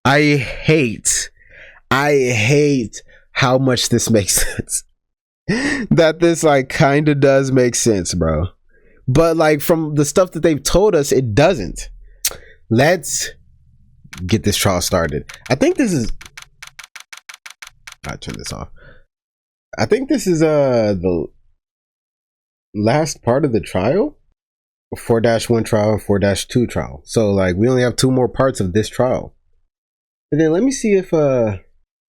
I hate how much this makes sense. That this like kind of does make sense, bro. But like from the stuff that they've told us, it doesn't. Let's get this trial started. I think this is, I turn this off. I think this is the last part of the trial. 4-1 trial and 4-2 trial. So like we only have 2 more parts of this trial. And then let me see if and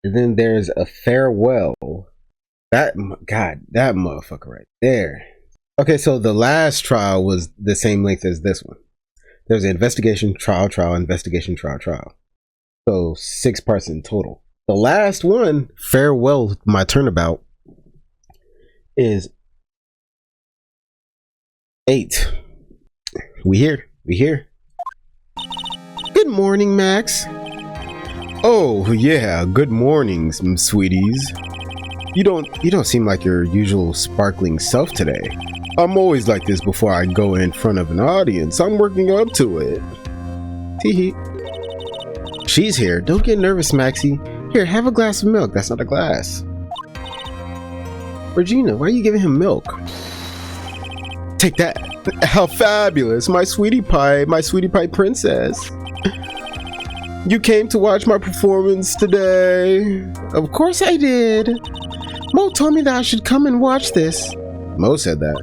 then there's a farewell. That motherfucker right there. Okay, so the last trial was the same length as this one. There's an investigation, trial, investigation, trial. So 6 parts in total. The last one, farewell, my turnabout, is 8. We here. Good morning, Max. Oh yeah, good mornings, sweeties. You don't seem like your usual sparkling self today. I'm always like this before I go in front of an audience. I'm working up to it. Tee-hee. She's here. Don't get nervous, Maxie. Here, have a glass of milk. That's not a glass. Regina, why are you giving him milk? Take that. How fabulous. My sweetie pie princess. You came to watch my performance today. Of course I did. Mo told me that I should come and watch this. Mo said that.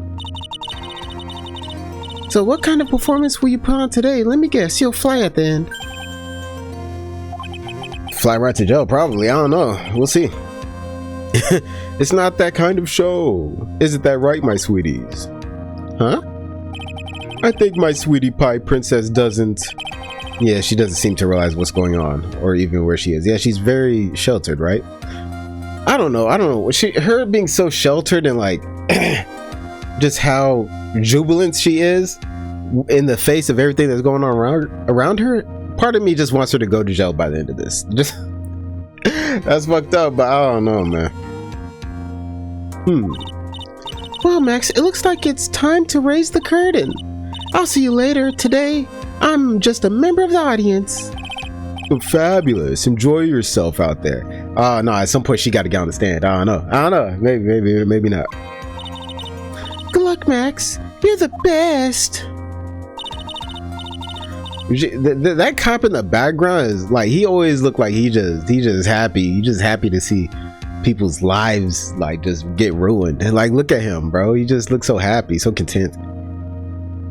So what kind of performance will you put on today? Let me guess, you'll fly at the end. Fly right to jail, probably. I don't know. We'll see. It's not that kind of show. Isn't that right, my sweeties? Huh? I think my sweetie pie princess doesn't... Yeah, she doesn't seem to realize what's going on, or even where she is. Yeah, she's very sheltered, right? I don't know. Her being so sheltered and like just how jubilant she is in the face of everything that's going on around her. Part of me just wants her to go to jail by the end of this. Just that's fucked up, but I don't know, man. Well, Max, it looks like it's time to raise the curtain. I'll see you later. Today, I'm just a member of the audience. Fabulous. Enjoy yourself out there. No, at some point she got to get on the stand. I don't know. Maybe not. Good luck, Max. You're the best. That cop in the background is like, he always looked like he just happy. He's just happy to see people's lives like just get ruined. And like, look at him, bro. He just looks so happy, so content.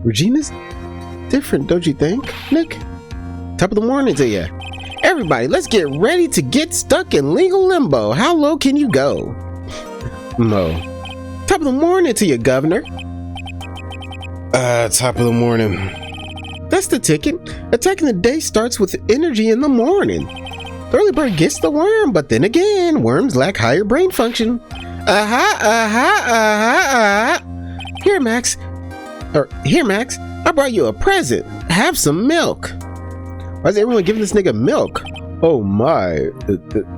Regina's different, don't you think, Nick? Top of the morning to you. Everybody, let's get ready to get stuck in legal limbo. How low can you go? Mo. Top of the morning to you, Governor. Top of the morning. That's the ticket. Attacking the day starts with energy in the morning. The early bird gets the worm, but then again, worms lack higher brain function. Here, Max. I brought you a present. Have some milk. Why is everyone giving this nigga milk? Oh my,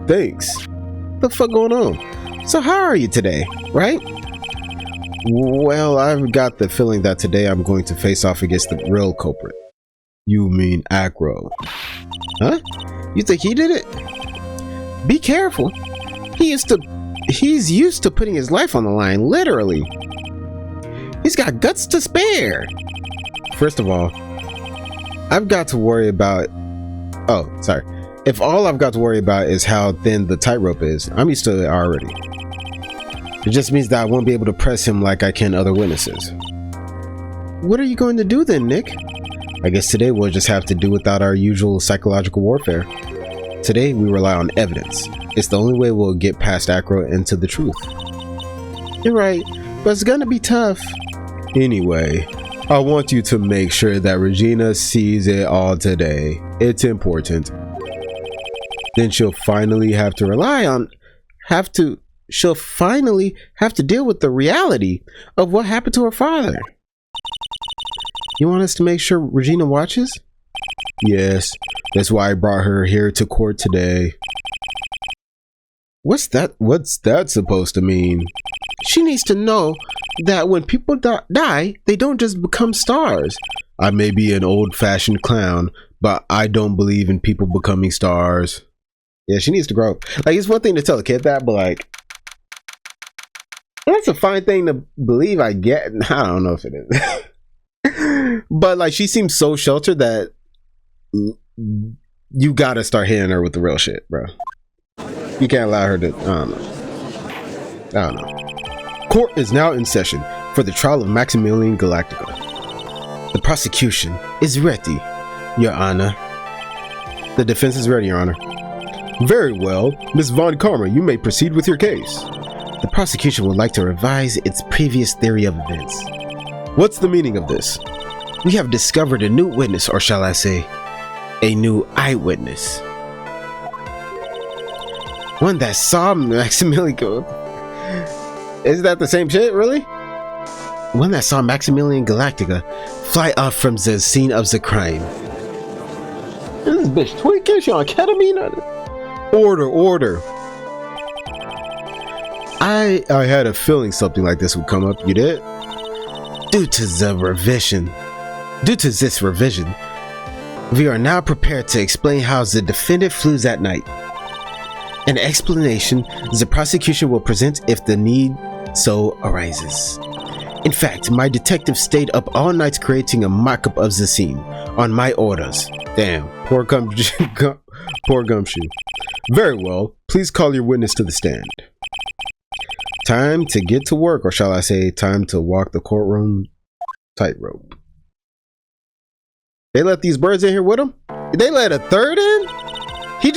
thanks. What the fuck going on? So how are you today, right? Well, I've got the feeling that today I'm going to face off against the real culprit. You mean Acro? Huh? You think he did it? Be careful. He's used to putting his life on the line, literally. He's got guts to spare. First of all, I've got to worry about... Oh, sorry. If all I've got to worry about is how thin the tightrope is, I'm used to it already. It just means that I won't be able to press him like I can other witnesses. What are you going to do then, Nick? I guess today we'll just have to do without our usual psychological warfare. Today we rely on evidence. It's the only way we'll get past Acro and to the truth. You're right, but it's gonna be tough. Anyway, I want you to make sure that Regina sees it all today. It's important. Then she'll finally have to she'll finally have to deal with the reality of what happened to her father. You want us to make sure Regina watches? Yes, that's why I brought her here to court today. What's that supposed to mean? She needs to know that when people die, they don't just become stars. I may be an old-fashioned clown, but I don't believe in people becoming stars. Yeah, she needs to grow up. Like, it's one thing to tell a kid that, but like, that's a fine thing to believe, I get. I don't know if it is. But like, she seems so sheltered that you gotta start hitting her with the real shit, bro. You can't allow her to, I don't know. Court is now in session for the trial of Maximilian Galactica. The prosecution is ready, Your Honor. The defense is ready, Your Honor. Very well. Miss Von Karma, you may proceed with your case. The prosecution would like to revise its previous theory of events. What's the meaning of this? We have discovered a new witness, or shall I say, a new eyewitness. One that saw Maximilian Is that the same shit, really? One that saw Maximilian Galactica fly off from the scene of the crime. This bitch tweaking, she on ketamine? Order. I had a feeling something like this would come up. You did? Due to this revision, we are now prepared to explain how the defendant flew that night. An explanation the prosecution will present if the need so arises. In fact, my detective stayed up all night creating a mock-up of the scene on my orders. Damn, poor gumshoe. Very well, please call your witness to the stand. Time to get to work, or shall I say, time to walk the courtroom tightrope. They let these birds in here with them? They let a third in? He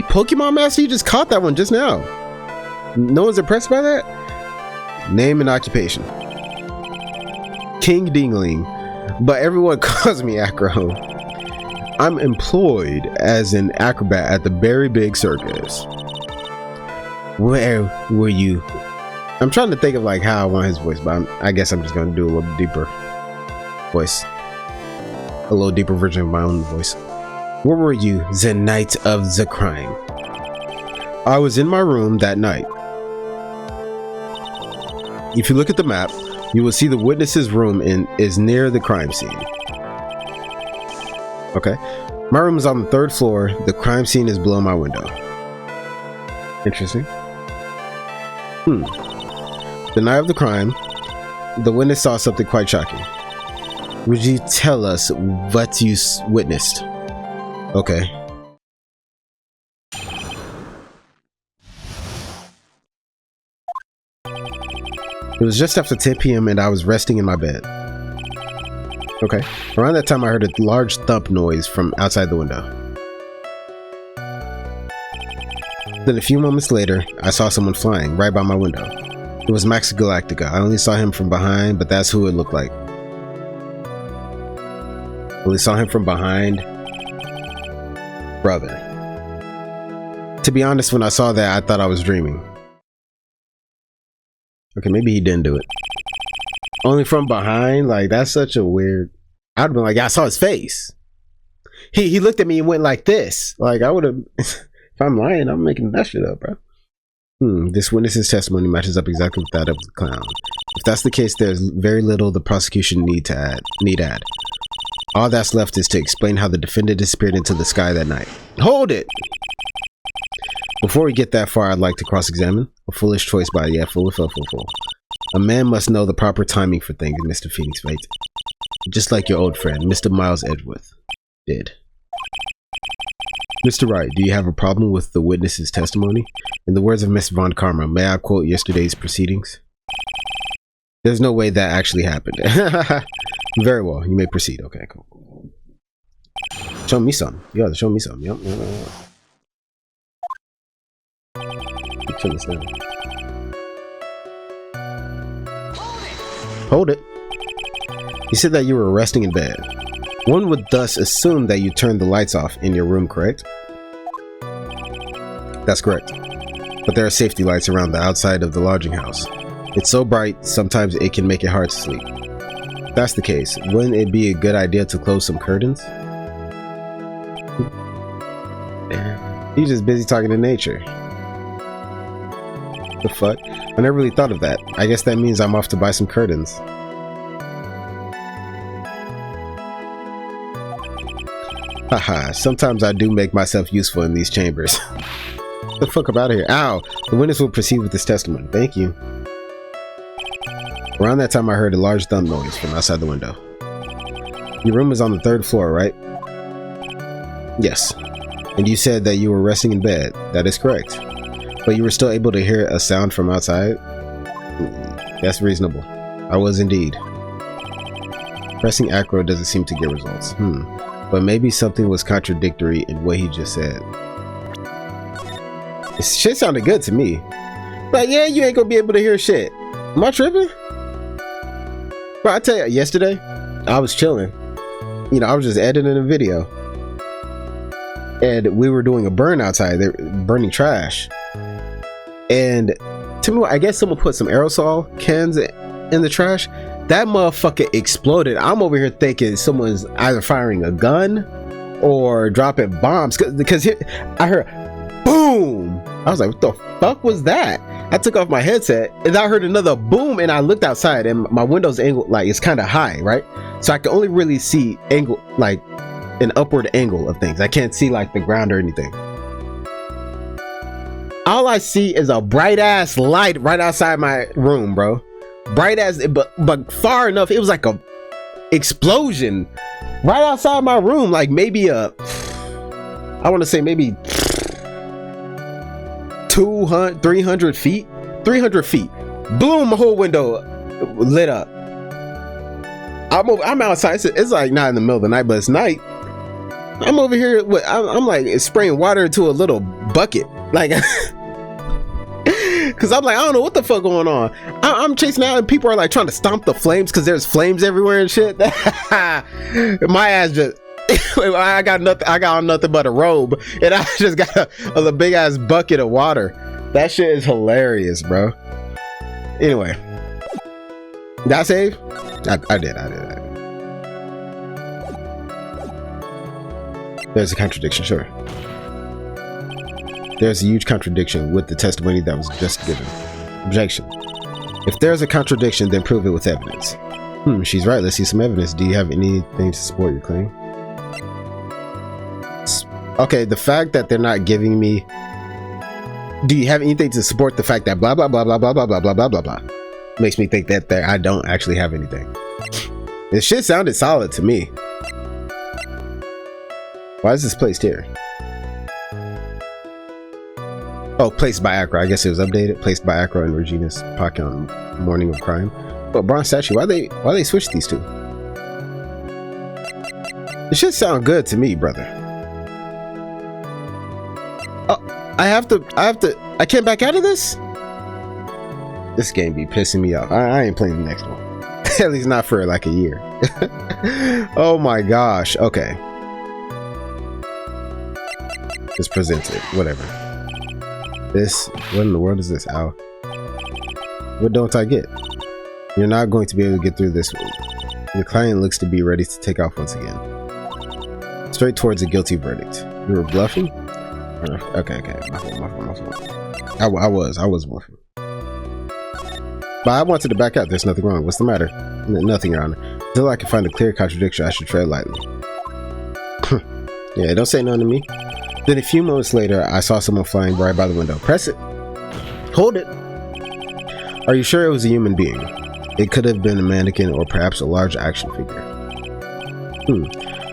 Pokemon Master, he just caught that one just now. No one's impressed by that? Name and occupation. King Dingling, but everyone calls me Acro. I'm employed as an acrobat at the Very Big Circus. Where were you? I'm trying to think of like how I want his voice, but I guess I'm just gonna do a little deeper voice. A little deeper version of my own voice. Where were you the night of the crime? I was in my room that night. If you look at the map, you will see the witness's room is near the crime scene. Okay. My room is on the 3rd floor. The crime scene is below my window. Interesting. The night of the crime, the witness saw something quite shocking. Would you tell us what you witnessed? Okay. It was just after 10 p.m. and I was resting in my bed. Okay. Around that time I heard a large thump noise from outside the window. Then a few moments later, I saw someone flying right by my window. It was Max Galactica. I only saw him from behind, but that's who it looked like. Only saw him from behind. Brother. To be honest, when I saw that, I thought I was dreaming. Okay, maybe he didn't do it. Only from behind? Like, that's such a weird... I'd have been like, I saw his face. He looked at me and went like this. Like, I would have... If I'm lying, I'm making that shit up, bro. This witness's testimony matches up exactly with that of the clown. If that's the case, there's very little the prosecution need add. All that's left is to explain how the defendant disappeared into the sky that night. Hold it! Before we get that far, I'd like to cross-examine. A foolish choice by fool. A man must know the proper timing for things, Mr. Phoenix Wright. Just like your old friend, Mr. Miles Edgeworth, did. Mr. Wright, do you have a problem with the witness's testimony? In the words of Miss Von Karma, may I quote yesterday's proceedings? There's no way that actually happened. Very well, you may proceed. Okay, cool. Show me some. You gotta show me some. Yep. Turn this down. Hold it. You said that you were resting in bed. One would thus assume that you turned the lights off in your room, correct? That's correct. But there are safety lights around the outside of the lodging house. It's so bright, sometimes it can make it hard to sleep. If that's the case, wouldn't it be a good idea to close some curtains? He's just busy talking to nature. The fuck? I never really thought of that. I guess that means I'm off to buy some curtains. Haha, sometimes I do make myself useful in these chambers. Get the fuck up out of here. Ow! The witness will proceed with this testimony. Thank you. Around that time, I heard a large thump noise from outside the window. Your room is on the 3rd floor, right? Yes. And you said that you were resting in bed. That is correct. But you were still able to hear a sound from outside? That's reasonable. I was indeed. Pressing acro doesn't seem to get results. But maybe something was contradictory in what he just said. This shit sounded good to me. Like, yeah, you ain't gonna be able to hear shit. Am I tripping? Bro, I tell you, yesterday, I was chilling. You know, I was just editing a video. And we were doing a burn outside. They're burning trash. And to me, I guess someone put some aerosol cans in the trash. That motherfucker exploded. I'm over here thinking someone's either firing a gun or dropping bombs. Because I heard boom. I was like, what the fuck was that? I took off my headset and I heard another boom, and I looked outside and my window's angle, like, it's kind of high, right? So I can only really see angle, like an upward angle of things. I can't see like the ground or anything. All I see is a bright ass light right outside my room, bro. Bright as, but far enough. It was like a explosion right outside my room, like maybe I want to say maybe 200, 300 feet. 300 feet. Boom, my whole window lit up. I'm outside. It's like not in the middle of the night, but it's night. I'm over here. I'm like spraying water into a little bucket, like, because I'm like, I don't know what the fuck going on. I'm chasing out, and people are like trying to stomp the flames because there's flames everywhere and shit. My ass just. I got nothing. I got on nothing but a robe, and I just got a big ass bucket of water. That shit is hilarious, bro. Anyway, did I save? I did. There's a contradiction, sure. There's a huge contradiction with the testimony that was just given. Objection. If there's a contradiction, then prove it with evidence. She's right. Let's see some evidence. Do you have anything to support your claim? Okay, the fact that they're not giving me... Do you have anything to support the fact that blah, blah, blah, blah, blah, blah, blah, blah, blah, blah, blah, makes me think that I don't actually have anything. This shit sounded solid to me. Why is this placed here? Oh, placed by Acro. I guess it was updated. Placed by Acro and Regina's pocket on Morning of Crime. But bronze statue, why they switch these two? This shit sound good to me, brother. Oh, I can't back out of this? This game be pissing me off. I ain't playing the next one. At least not for like a year. Oh my gosh. Okay. It's presented. Whatever. This, what in the world is this, Al? What don't I get? You're not going to be able to get through this. Your client looks to be ready to take off once again. Straight towards a guilty verdict. You were bluffing? Okay. My fault. I was bluffing. But I wanted to back out. There's nothing wrong. What's the matter? Nothing, Your Honor. Until I can find a clear contradiction, I should tread lightly. Yeah, don't say nothing to me. Then a few moments later, I saw someone flying right by the window. Press it. Hold it. Are you sure it was a human being? It could have been a mannequin or perhaps a large action figure.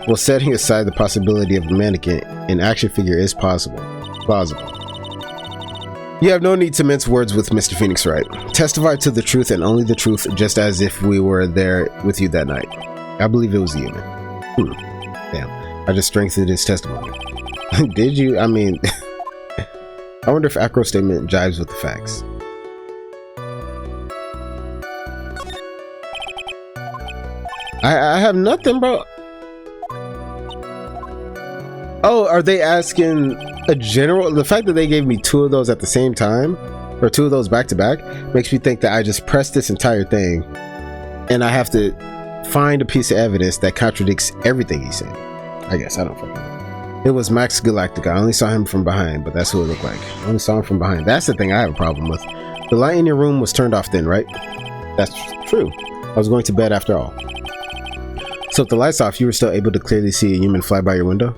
Well, setting aside the possibility of a mannequin, an action figure is plausible. You have no need to mince words with Mr. Phoenix Wright. Testify to the truth and only the truth, just as if we were there with you that night. I believe it was a human. Damn. I just strengthened his testimony. Did you? I mean, I wonder if Acro's statement jives with the facts. I have nothing, bro. Oh, are they asking a general? The fact that they gave me two of those at the same time, or two of those back to back, makes me think that I just pressed this entire thing and I have to find a piece of evidence that contradicts everything he's saying. I guess. I don't fucking know. It was Max Galactica. I only saw him from behind, but that's who it looked like. I only saw him from behind. That's the thing I have a problem with. The light in your room was turned off then, right? That's true. I was going to bed after all. So if the light's off, you were still able to clearly see a human fly by your window?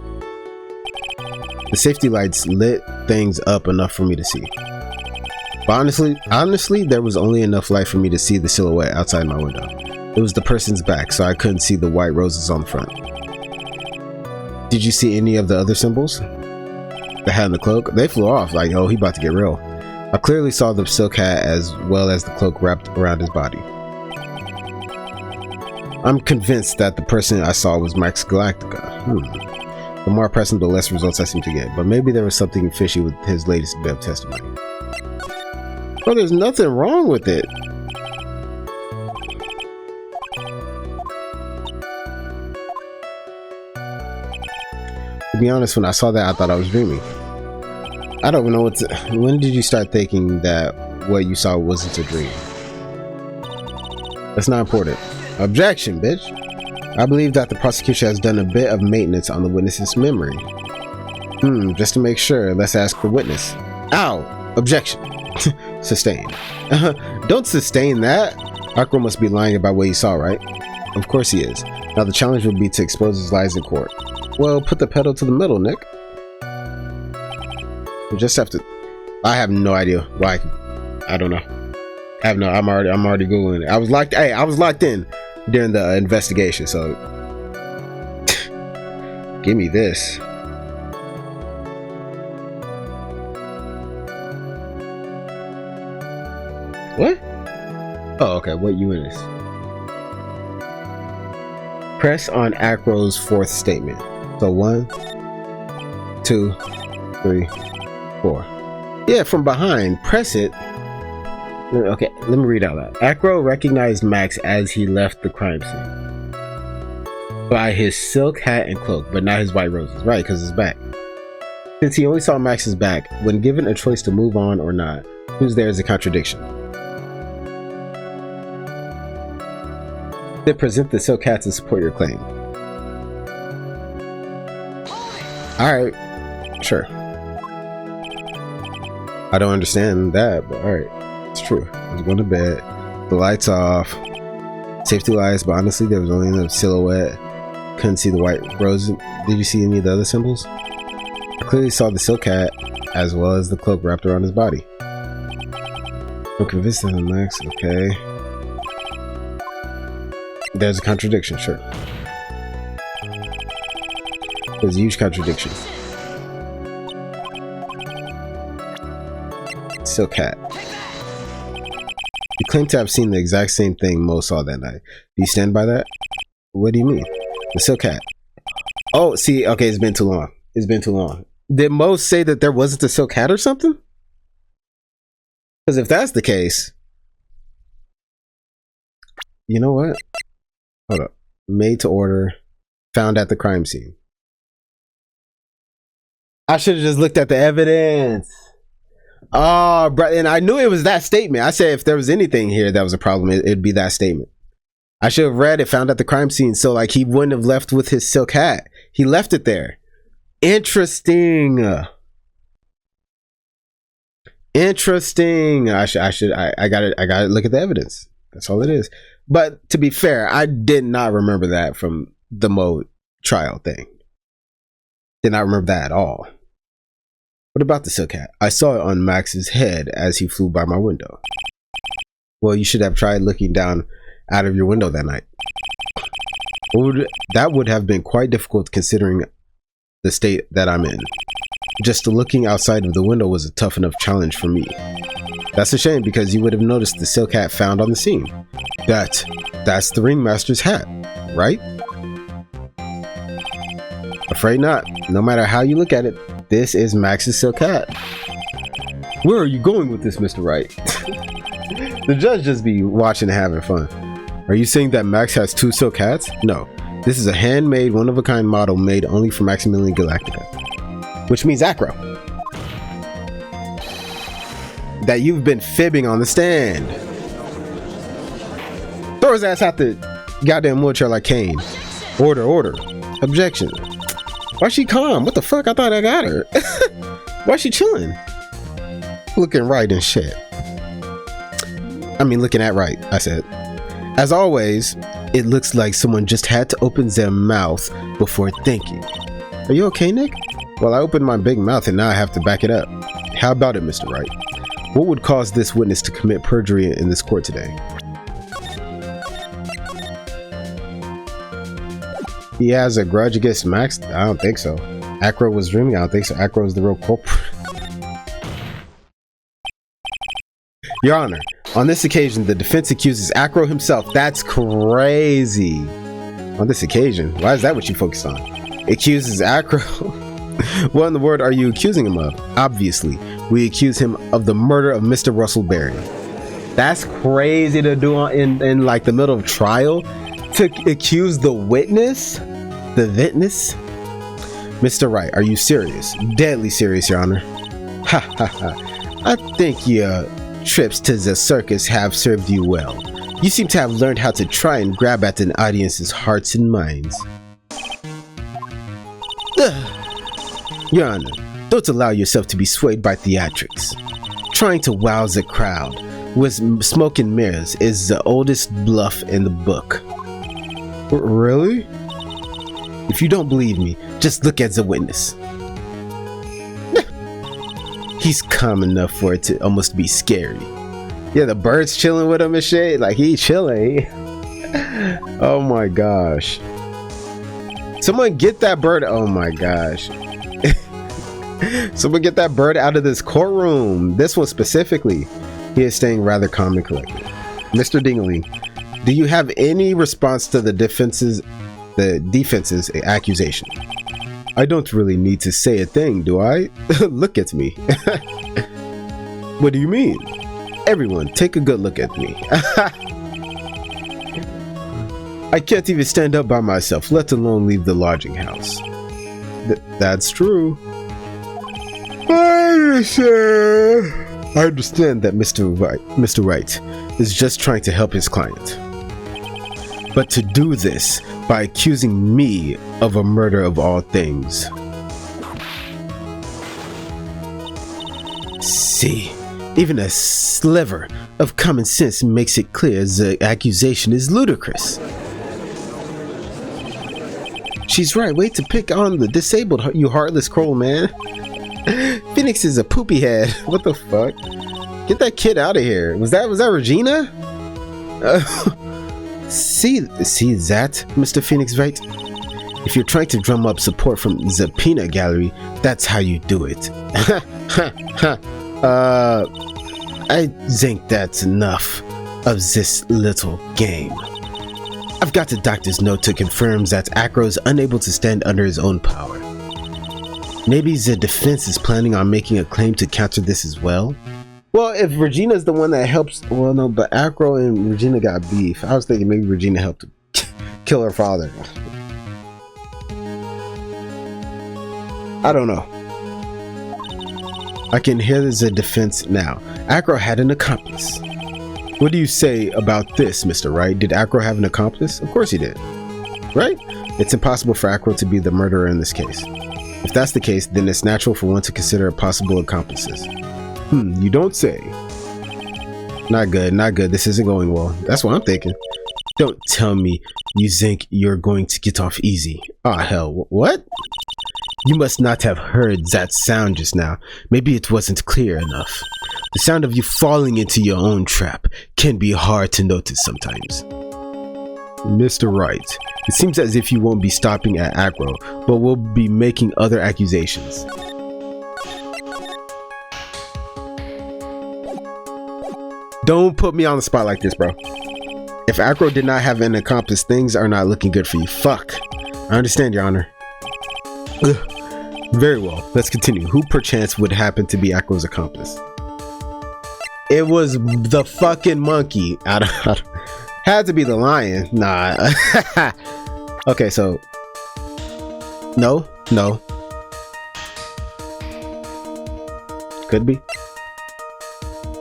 The safety lights lit things up enough for me to see. But honestly, there was only enough light for me to see the silhouette outside my window. It was the person's back, so I couldn't see the white roses on the front. Did you see any of the other symbols? The hat and the cloak? They flew off like, oh, he about to get real. I clearly saw the silk hat as well as the cloak wrapped around his body. I'm convinced that the person I saw was Max Galactica. The more I press him, the less results I seem to get. But maybe there was something fishy with his latest bit of testimony. Well, there's nothing wrong with it. To be honest, when I saw that, I thought I was dreaming. I don't know when did you start thinking that what you saw wasn't a dream? That's not important. Objection, bitch. I believe that the prosecution has done a bit of maintenance on the witness's memory. Just to make sure, let's ask the witness. Ow! Objection. Sustained. Don't sustain that. Akro must be lying about what he saw, right? Of course he is. Now the challenge would be to expose his lies in court. Well, put the pedal to the metal, Nick. We just have to. I have no idea why. I don't know. I'm already googling it. I was locked. Hey, I was locked in during the investigation. So, give me this. What? Oh, okay. What unit is? Press on Acro's fourth statement. So 1, 2, 3, 4. Yeah, from behind. Press it. Okay, let me read out loud. Acro recognized Max as he left the crime scene by his silk hat and cloak, but not his white roses. Right, because his back. Since he only saw Max's back, when given a choice to move on or not, who's there is a contradiction. They present the silk hat to support your claim. Alright, sure. I don't understand that, but alright. It's true. I was going to bed. The lights off. Safety lights, but honestly, there was only a silhouette. Couldn't see the white rose. Did you see any of the other symbols? I clearly saw the silk hat, as well as the cloak wrapped around his body. I'm convinced that Max. Okay. There's a contradiction, sure. There's a huge contradiction. Silk hat. You claim to have seen the exact same thing Mo saw that night. Do you stand by that? What do you mean? The silk hat. Oh, see, okay, it's been too long. It's been too long. Did Mo say that there wasn't a silk hat or something? Because if that's the case, you know what? Hold up. Made to order. Found at the crime scene. I should have just looked at the evidence. Oh, bro, and I knew it was that statement. I said if there was anything here that was a problem, it'd be that statement. I should have read it, found at the crime scene, so like he wouldn't have left with his silk hat. He left it there. Interesting. Interesting. I gotta look at the evidence. That's all it is. But to be fair, I did not remember that from the Mo trial thing. Did not remember that at all. What about the silk hat? I saw it on Max's head as he flew by my window. Well, you should have tried looking down out of your window that night. That would have been quite difficult considering the state that I'm in. Just looking outside of the window was a tough enough challenge for me. That's a shame because you would have noticed the silk hat found on the scene. That's the ringmaster's hat, right? Afraid not. No matter how you look at it, this is Max's silk hat. Where are you going with this, Mr. Wright? The judge just be watching and having fun. Are you saying that Max has 2 silk hats? No. This is a handmade, one-of-a-kind model made only for Maximilian Galactica. Which means Acro. That you've been fibbing on the stand. Throw his ass out the goddamn wheelchair like Kane. Order. Objection. Why she calm? What the fuck? I thought I got her. Why she chilling? Looking right and shit. I mean, looking at right, I said. As always, it looks like someone just had to open their mouth before thinking. Are you okay, Nick? Well, I opened my big mouth and now I have to back it up. How about it, Mr. Wright? What would cause this witness to commit perjury in this court today? He has a grudge against Max? I don't think so. Acro was dreaming? I don't think so. Acro is the real culprit. Your Honor, on this occasion, the defense accuses Acro himself. That's crazy. On this occasion? Why is that what you focus on? Accuses Acro? What in the world are you accusing him of? Obviously, we accuse him of the murder of Mr. Russell Berry. That's crazy to do in like the middle of trial. To accuse the witness? The witness? Mr. Wright, are you serious? Deadly serious, Your Honor. Ha ha ha. I think your trips to the circus have served you well. You seem to have learned how to try and grab at an audience's hearts and minds. Your Honor, don't allow yourself to be swayed by theatrics. Trying to wow the crowd with smoke and mirrors is the oldest bluff in the book. Really? If you don't believe me, just look at the witness. He's calm enough for it to almost be scary. Yeah, the bird's chilling with him and shit. Like, he chilling. Oh my gosh. Someone get that bird. Oh my gosh. Someone get that bird out of this courtroom. This one specifically. He is staying rather calm and collected. Mr. Dingley, do you have any response to the defense's accusation? I don't really need to say a thing, do I? Look at me. What do you mean? Everyone, take a good look at me. I can't even stand up by myself, let alone leave the lodging house. That's true. I understand that Mr. Wright is just trying to help his client. But to do this by accusing me of a murder of all things. See, even a sliver of common sense makes it clear the accusation is ludicrous. She's right, wait to pick on the disabled, you heartless crow, man. Phoenix is a poopy head. What the fuck? Get that kid out of here. Was that Regina? See that, Mr. Phoenix Wright? If you're trying to drum up support from the peanut gallery, that's how you do it. I think that's enough of this little game. I've got the doctor's note to confirm that Acro is unable to stand under his own power. Maybe the defense is planning on making a claim to counter this as well? Well, if Regina's the one that helps, well, no, but Acro and Regina got beef. I was thinking maybe Regina helped kill her father. I don't know. I can hear the defense now. Acro had an accomplice. What do you say about this, Mr. Wright? Did Acro have an accomplice? Of course he did. Right? It's impossible for Acro to be the murderer in this case. If that's the case, then it's natural for one to consider possible accomplices. You don't say. Not good, not good. This isn't going well. That's what I'm thinking. Don't tell me you think you're going to get off easy. Ah, hell, what? You must not have heard that sound just now. Maybe it wasn't clear enough. The sound of you falling into your own trap can be hard to notice sometimes. Mr. Wright, it seems as if you won't be stopping at Acro, but will be making other accusations. Don't put me on the spot like this, bro. If Acro did not have an accomplice, things are not looking good for you. Fuck. I understand, Your Honor. Ugh. Very well. Let's continue. Who perchance would happen to be Acro's accomplice? It was the fucking monkey. Had to be the lion. Nah. Okay, so no. Could be.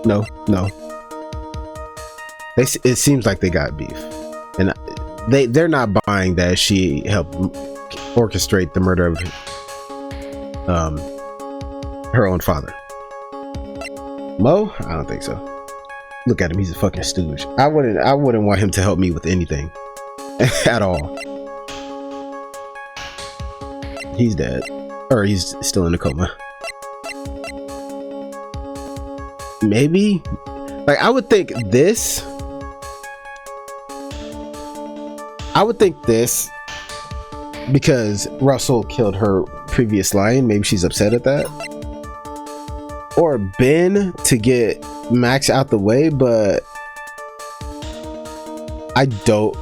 No. It seems like they got beef, and they're not buying that she helped orchestrate the murder of her own father. Mo? I don't think so. Look at him, he's a fucking stooge. I wouldn't want him to help me with anything at all. He's dead. Or he's still in a coma. Maybe? Like, I would think this. Because Russell killed her previous lion. Maybe she's upset at that. Or Ben to get Max out the way, but I don't.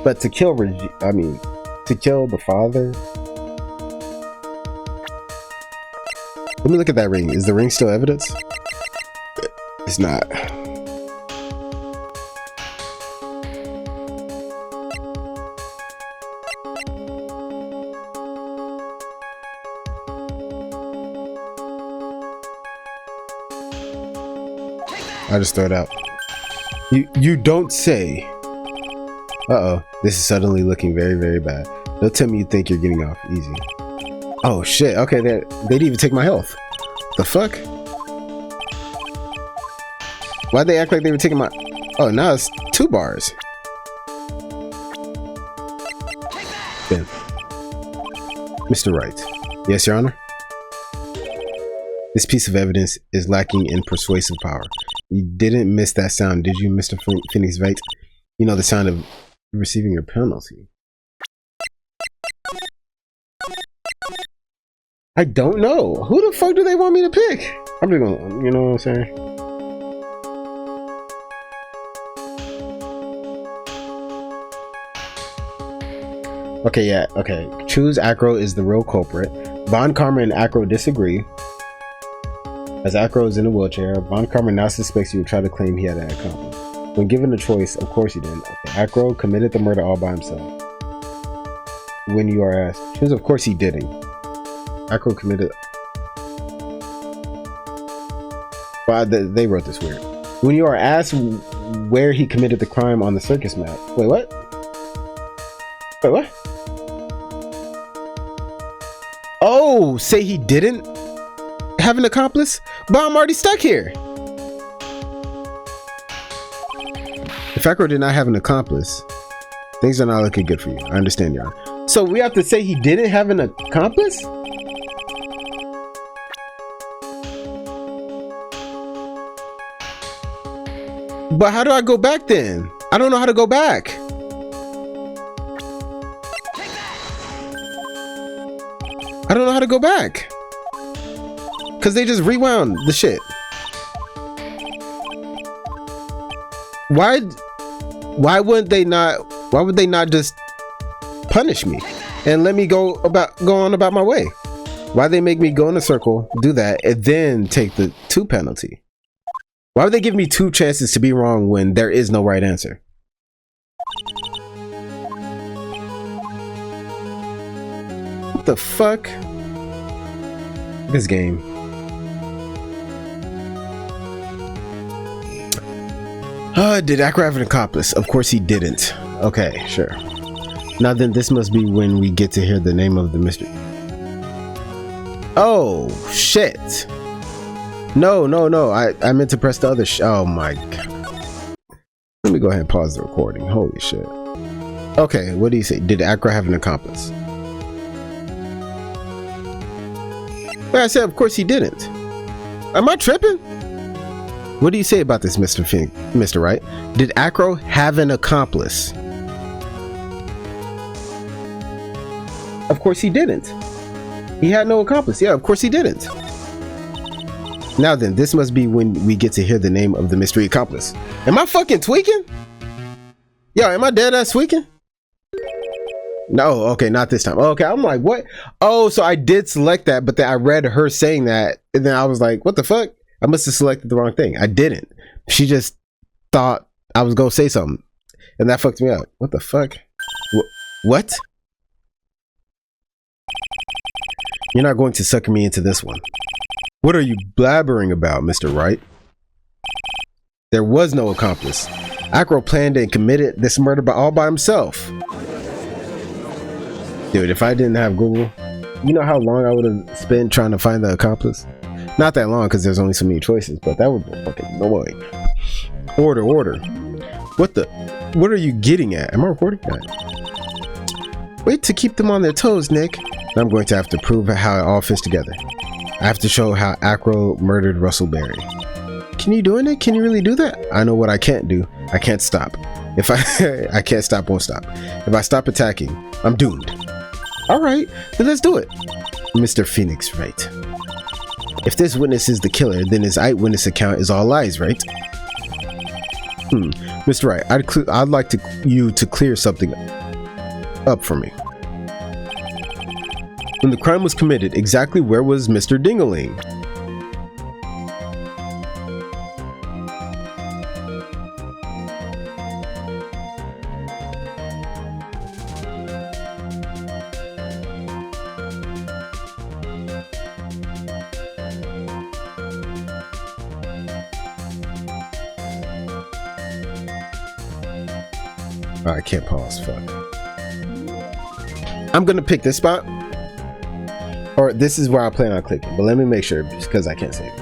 But to kill to kill the father. Let me look at that ring. Is the ring still evidence? It's not. I just throw it out. You don't say. Uh-oh. This is suddenly looking very, very bad. Don't tell me you think you're getting off easy. Oh shit. Okay, they didn't even take my health. The fuck? Why'd they act like they were taking my... Oh, now it's 2 bars. Ben. Mr. Wright. Yes, Your Honor? This piece of evidence is lacking in persuasive power. You didn't miss that sound, did you, Mr. Phoenix Wright? You know the sound of receiving your penalty. I don't know. Who the fuck do they want me to pick? I'm just gonna, you know what I'm saying? Okay, yeah, okay. Choose Acro is the real culprit. Von Karma and Acro disagree. As Acro is in a wheelchair, Von Karma now suspects you would try to claim he had an accomplice. When given a choice, of course he didn't. Okay, Acro committed the murder all by himself. When you are asked, choose of course he didn't. Acro committed... Well, they wrote this weird. When you are asked where he committed the crime on the circus map. Wait, what? Wait, what? Oh, say he didn't have an accomplice? But I'm already stuck here. If Acro did not have an accomplice, things are not looking good for you. I understand, y'all. So we have to say he didn't have an accomplice? But how do I go back then? I don't know how to go back. I don't know how to go back. Cause they just rewound the shit. Why would they not just punish me and let me go on about my way? Why they make me go in a circle, do that, and then take the 2 penalty? Why would they give me 2 chances to be wrong when there is no right answer? What the fuck? This game. Did Acro have an accomplice? Of course he didn't. Okay, sure. Now then, this must be when we get to hear the name of the mystery. Oh, shit. No. I meant to press the other oh my god. Let me go ahead and pause the recording. Holy shit. Okay, what do you say? Did Acro have an accomplice? Well, I said, of course he didn't. Am I tripping? What do you say about this, Mr. Wright? Did Acro have an accomplice? Of course he didn't. He had no accomplice. Yeah, of course he didn't. Now then, this must be when we get to hear the name of the mystery accomplice. Am I fucking tweaking? Yo, am I dead ass tweaking? No, okay, not this time. Okay, I'm like, what? Oh, so I did select that, but then I read her saying that, and then I was like, what the fuck? I must have selected the wrong thing. I didn't. She just thought I was gonna say something, and that fucked me up. What the fuck? What? You're not going to sucker me into this one. What are you blabbering about, Mr. Wright? There was no accomplice. Acro planned and committed this murder all by himself. Dude, if I didn't have Google, you know how long I would have spent trying to find the accomplice? Not that long, because there's only so many choices, but that would be fucking annoying. Order. What are you getting at? Am I recording that? Wait to keep them on their toes, Nick. I'm going to have to prove how it all fits together. I have to show how Acro murdered Russell Berry. Can you do it? Can you really do that? I know what I can't do. I can't stop. If I can't stop, won't stop. If I stop attacking, I'm doomed. All right, then let's do it. Mr. Phoenix Wright. If this witness is the killer, then his eyewitness account is all lies, right? Mr. Wright, I'd like you to clear something up for me. When the crime was committed, exactly where was Mr. Dingaling? Oh, I can't pause, fuck. I'm gonna pick this spot. Or this is where I plan on clicking, but let me make sure just because I can't save it.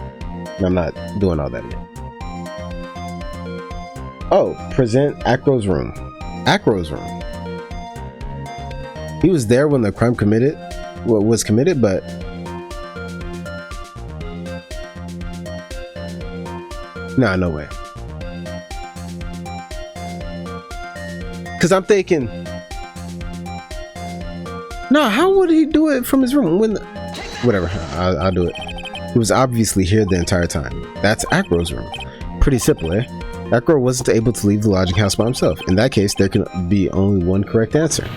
And I'm not doing all that again. Oh, present Acro's room. Acro's room. He was there when the crime was committed, but nah, no way. Because I'm thinking, no, how would he do it from his room? Whatever, I'll do it. He was obviously here the entire time. That's Acro's room. Pretty simple, eh? Acro wasn't able to leave the lodging house by himself. In that case, there can be only one correct answer.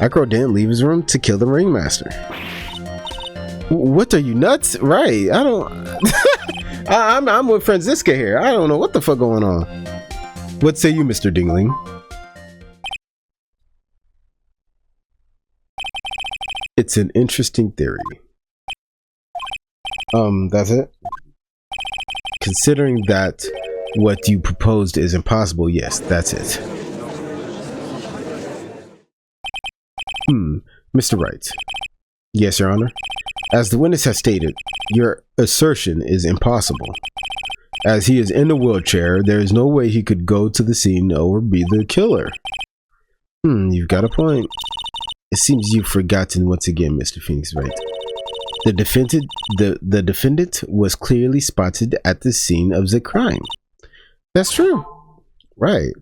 Acro didn't leave his room to kill the ringmaster. What are you, nuts? Right, I don't... I'm with Franziska here. I don't know what the fuck going on. What say you, Mr. Dingling? It's an interesting theory. That's it? Considering that what you proposed is impossible, yes, that's it. Mr. Wright. Yes, Your Honor. As the witness has stated, your assertion is impossible. As he is in a wheelchair, there is no way he could go to the scene or be the killer. You've got a point. It seems you've forgotten once again, Mr. Phoenix Wright. The defendant was clearly spotted at the scene of the crime. That's true. Right.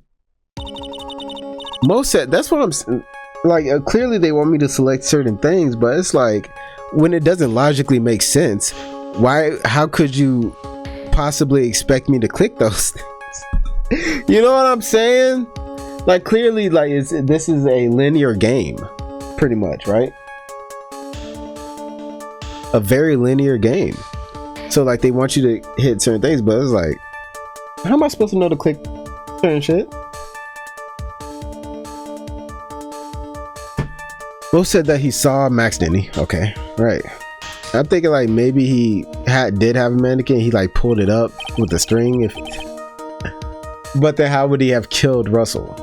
Most said, that's what I'm like. Clearly they want me to select certain things, but it's like when it doesn't logically make sense, how could you possibly expect me to click those things? You know what I'm saying? Like clearly, like this is a linear game, pretty much, right? A very linear game. So like they want you to hit certain things, but it's like, how am I supposed to know to click certain shit? Both said that he saw Max, didn't he? Okay, right. I'm thinking like maybe he did have a mannequin. He like pulled it up with a string. But then how would he have killed Russell?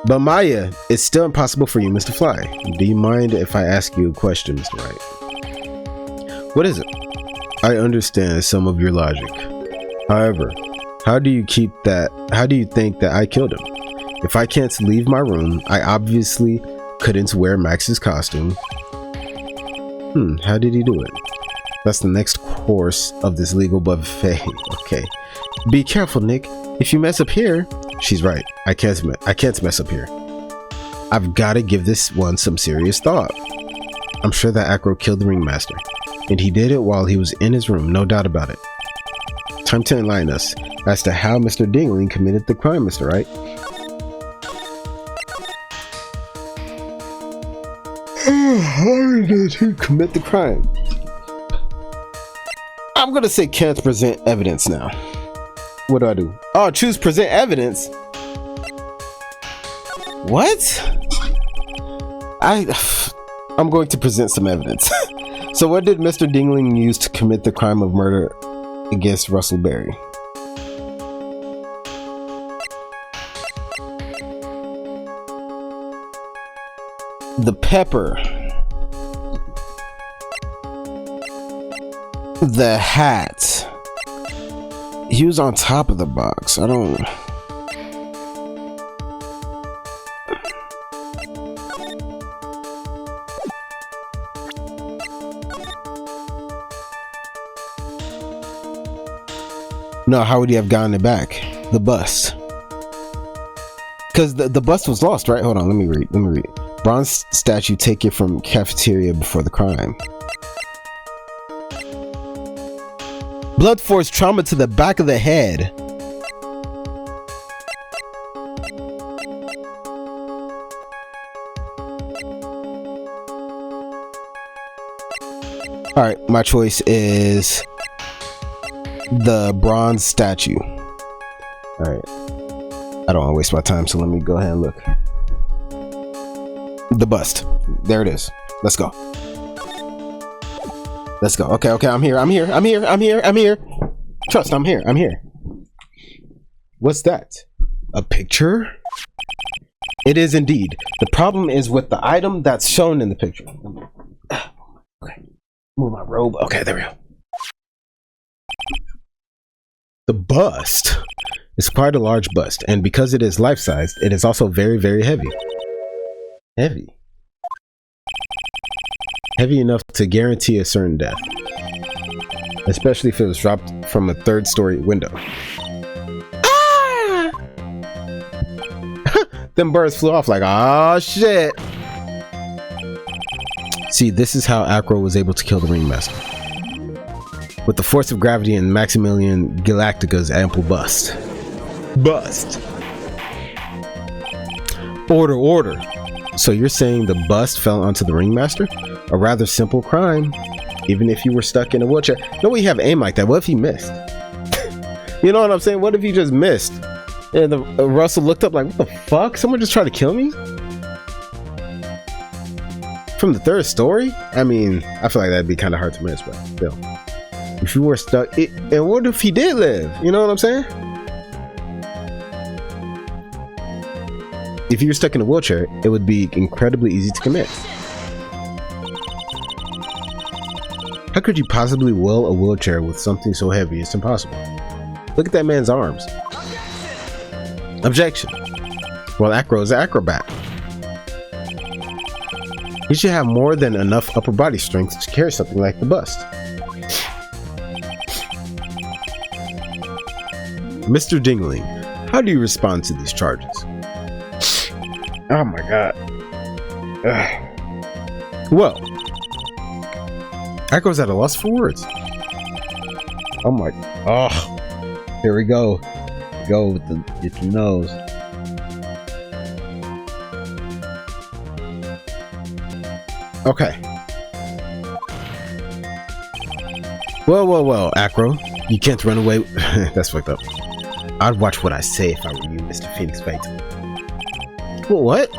But Maya, it's still impossible for you, Mr. Fly. Do you mind if I ask you a question, Mr. Wright? What is it? I understand some of your logic. However, how do you think that I killed him? If I can't leave my room, I obviously couldn't wear Max's costume. How did he do it? That's the next course of this legal buffet. Okay. Be careful, Nick. If you mess up here... She's right. I can't mess up here. I've got to give this one some serious thought. I'm sure that Acro killed the ringmaster. And he did it while he was in his room, no doubt about it. Time to enlighten us as to how Mr. Dingling committed the crime, Mr. Wright. How did he commit the crime? I'm gonna say can't present evidence now. What do? Oh, choose present evidence. What? I'm going to present some evidence. So what did Mr. Dingling use to commit the crime of murder against Russell Berry? The pepper. The hat. He was on top of the box. I don't... No, how would he have gotten it back? The bust. Because the bust was lost, right? Hold on, let me read. Bronze statue taken from cafeteria before the crime. Blood force trauma to the back of the head. Alright, my choice is the bronze statue. Alright. I don't want to waste my time, so let me go ahead and look. The bust. There it is. Let's go. Let's go. Okay, I'm here. Trust, I'm here. What's that? A picture? It is indeed. The problem is with the item that's shown in the picture. Okay. Move my robe. Okay, there we go. The bust is quite a large bust, and because it is life-sized, it is also very, very heavy. Heavy enough to guarantee a certain death, especially if it was dropped from a third-story window. Ah! Them birds flew off like, oh shit. See, this is how Acro was able to kill the Ringmaster. With the force of gravity and Maximilian Galactica's ample bust. Order. So you're saying the bust fell onto the Ringmaster? A rather simple crime, even if you were stuck in a wheelchair. No way you have aim like that. What if he missed? You know what I'm saying? What if he just missed? And Russell looked up like, what the fuck? Someone just tried to kill me? From the third story? I mean, I feel like that'd be kind of hard to miss, but still. If you were stuck, and what if he did live? You know what I'm saying? If you were stuck in a wheelchair, it would be incredibly easy to commit. How could you possibly will a wheelchair with something so heavy? It's impossible. Look at that man's arms. Objection. Well, Acro is an acrobat. He should have more than enough upper body strength to carry something like the bust. Mr. Dingling, how do you respond to these charges? Oh my god. Ugh. Well, Acro's at a loss for words. Oh my. Oh, here we go. Go with the nose. Okay. Well, Acro, you can't run away. That's fucked up. I'd watch what I say if I were you, Mr. Phoenix Wright. What?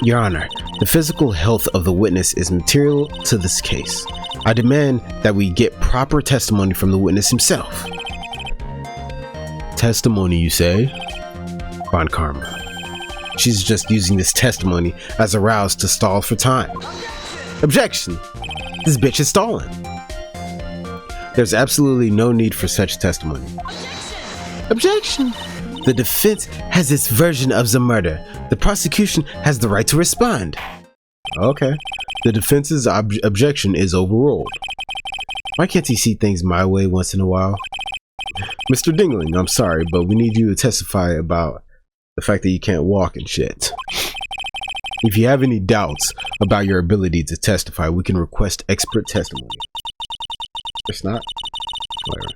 Your Honor, the physical health of the witness is material to this case. I demand that we get proper testimony from the witness himself. Testimony, you say? Von Karma. She's just using this testimony as a rouse to stall for time. Objection! This bitch is stalling. There's absolutely no need for such testimony. Objection! The defense has its version of the murder. The prosecution has the right to respond. Okay. The defense's objection is overruled. Why can't he see things my way once in a while? Mr. Dingling, I'm sorry, but we need you to testify about the fact that you can't walk and shit. If you have any doubts about your ability to testify, we can request expert testimony. It's not. Whatever.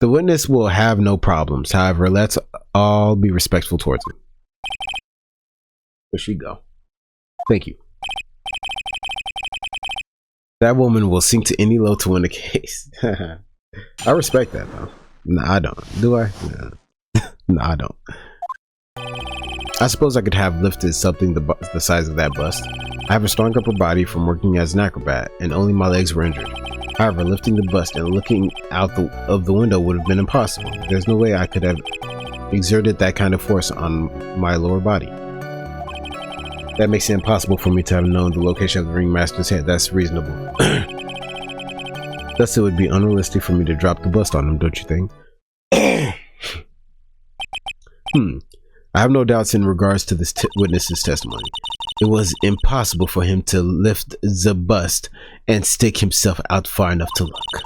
The witness will have no problems. However, let's all be respectful towards him. There she go. Thank you. That woman will sink to any low to win the case. I respect that though. No, I don't. Do I? No, no, I don't. I suppose I could have lifted something the size of that bust. I have a strong upper body from working as an acrobat, and only my legs were injured. However, lifting the bust and looking out of the window would have been impossible. There's no way I could have exerted that kind of force on my lower body. That makes it impossible for me to have known the location of the Ringmaster's head. That's reasonable. Thus, it would be unrealistic for me to drop the bust on him, don't you think? I have no doubts in regards to this witness's testimony. It was impossible for him to lift the bust and stick himself out far enough to look.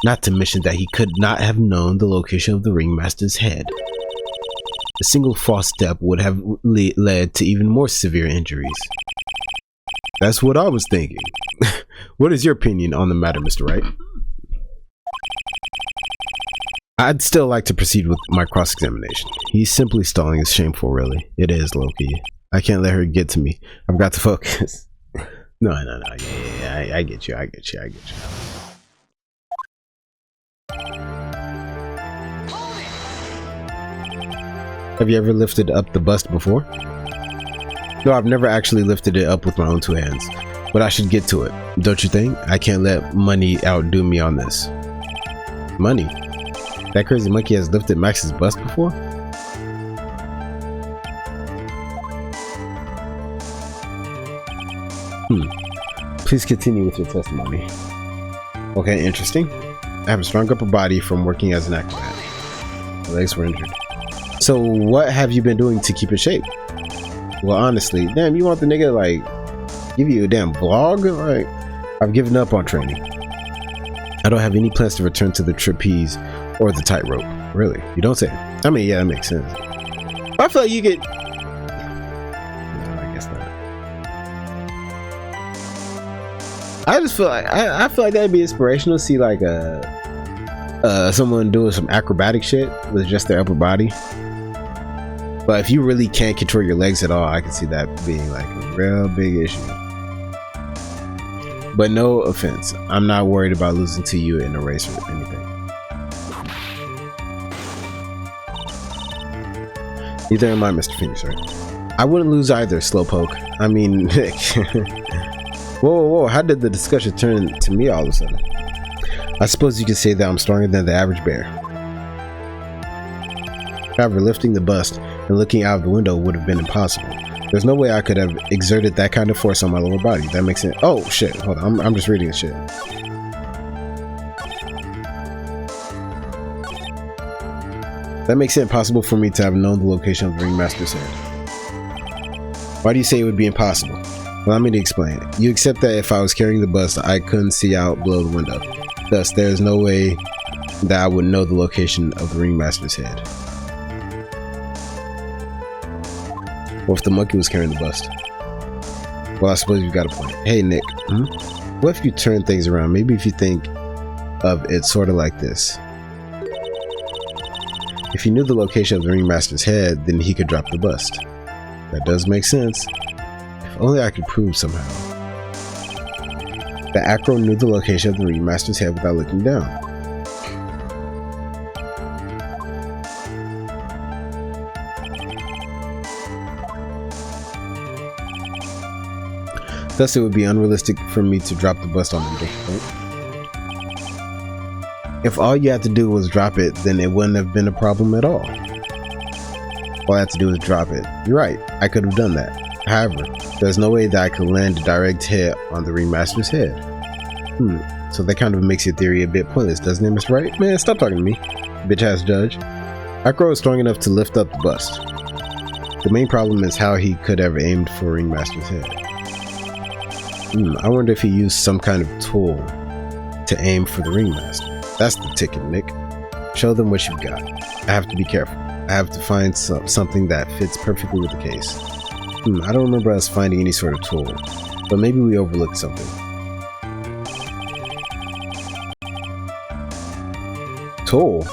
Not to mention that he could not have known the location of the ringmaster's head. A single false step would have led to even more severe injuries. That's what I was thinking. What is your opinion on the matter, Mr. Wright? I'd still like to proceed with my cross-examination. He's simply stalling is shameful, really. It is, Loki. I can't let her get to me. I've got to focus. No. Yeah, I get you. Have you ever lifted up the bust before? No, I've never actually lifted it up with my own two hands. But I should get to it, don't you think? I can't let money outdo me on this. Money? That crazy monkey has lifted Max's bust before? Please continue with your testimony. Okay, interesting. I have a strong upper body from working as an acrobat. My legs were injured. So what have you been doing to keep in shape? Well, honestly, damn, you want the nigga like give you a damn vlog? Like, I've given up on training. I don't have any plans to return to the trapeze or the tightrope. Really? You don't say? I mean, yeah, that makes sense. I feel like you get. No, I guess not. I just feel like I feel like that'd be inspirational to see like someone doing some acrobatic shit with just their upper body. But if you really can't control your legs at all, I can see that being like a real big issue. But no offense, I'm not worried about losing to you in a race or anything. Neither am I, Mr. Phoenix Wright. I wouldn't lose either, slowpoke. I mean, Nick. Whoa, how did the discussion turn to me all of a sudden? I suppose you could say that I'm stronger than the average bear. However, lifting the bust and looking out of the window would have been impossible. There's no way I could have exerted that kind of force on my lower body. That makes sense. Oh shit, hold on, I'm just reading the shit. That makes it impossible for me to have known the location of the ringmaster's head. Why do you say it would be impossible? Allow me to explain. You accept that if I was carrying the bust, I couldn't see out below the window. Thus, there is no way that I would know the location of the ringmaster's head. What if the monkey was carrying the bust? Well, I suppose you've got a point. Hey, Nick. What if you turn things around? Maybe if you think of it sort of like this. If he knew the location of the ringmaster's head, then he could drop the bust. That does make sense. If only I could prove somehow. The acro knew the location of the ringmaster's head without looking down. Thus, it would be unrealistic for me to drop the bust on him, don't you think? If all you had to do was drop it, then it wouldn't have been a problem at all. All I had to do was drop it. You're right, I could have done that. However, there's no way that I could land a direct hit on the ringmaster's head. So that kind of makes your theory a bit pointless, doesn't it, Mr. Wright? Man, stop talking to me, bitch-ass judge. Acro is strong enough to lift up the bust. The main problem is how he could have aimed for ringmaster's head. I wonder if he used some kind of tool to aim for the ringmaster. That's the ticket, Nick. Show them what you've got. I have to be careful. I have to find something that fits perfectly with the case. I don't remember us finding any sort of tool, but maybe we overlooked something. Tool?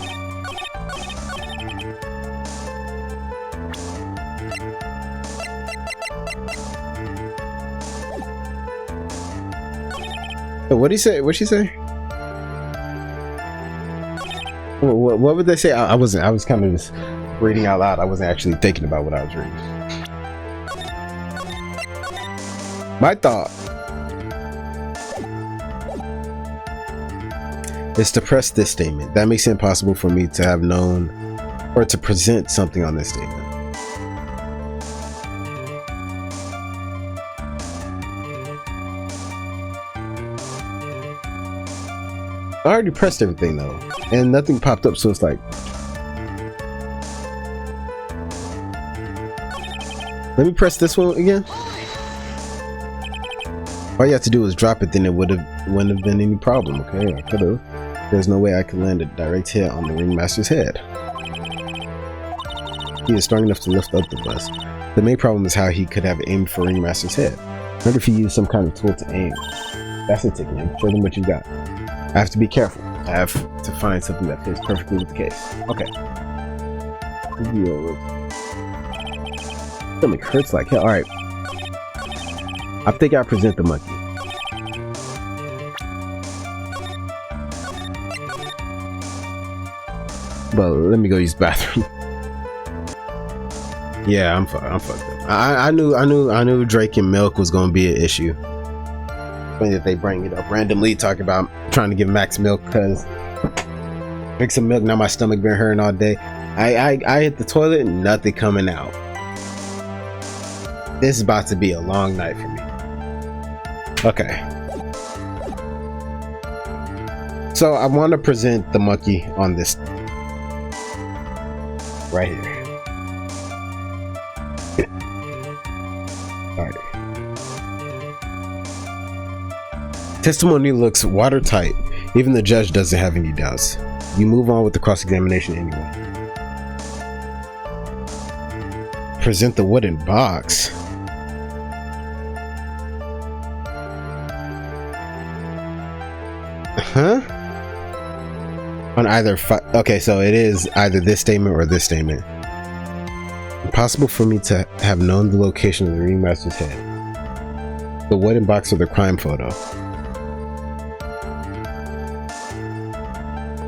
What'd he say? What'd she say? What would they say? I was kind of just reading out loud. I wasn't actually thinking about what I was reading. My thought is to press this statement. That makes it impossible for me to have known or to present something on this statement. I already pressed everything though, and nothing popped up, so it's like, let me press this one again. All you have to do is drop it, then it wouldn't have been any problem. Okay, I could have. There's no way I could land a direct hit on the ringmaster's head. He is strong enough to lift up the bust. The main problem is how he could have aimed for ringmaster's head. What if he used some kind of tool to aim? That's it, man. Show them what you got. I have to be careful. I have to find something that fits perfectly with the case. Okay. Stomach hurts like hell. Alright. I think I'll present the monkey. But let me go use the bathroom. Yeah, I'm fucked up. I knew Drake and milk was gonna be an issue. Funny that they bring it up randomly, talking about trying to give Max milk because drink some milk. Now my stomach been hurting all day. I hit the toilet and nothing coming out. This is about to be a long night for me. Okay. So I want to present the monkey on this right here. All right. Testimony looks watertight. Even the judge doesn't have any doubts. You move on with the cross-examination anyway. Present the wooden box. Huh? On either okay, so it is either this statement or this statement. Impossible for me to have known the location of the ringmaster's head. The wooden box or the crime photo.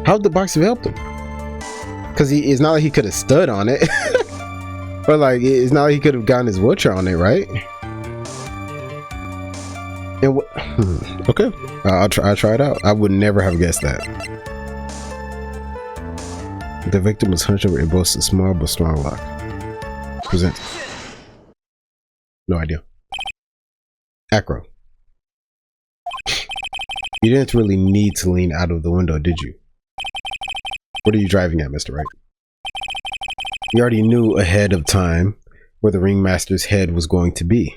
How would the box have helped him? Because it's not like he could have stood on it. Or like, it's not like he could have gotten his wheelchair on it, right? And okay, I'll try it out. I would never have guessed that. The victim was hunched over and boasts a small but strong lock. Present. No idea. Acro. You didn't really need to lean out of the window, did you? What are you driving at, Mr. Wright? You already knew ahead of time where the ringmaster's head was going to be.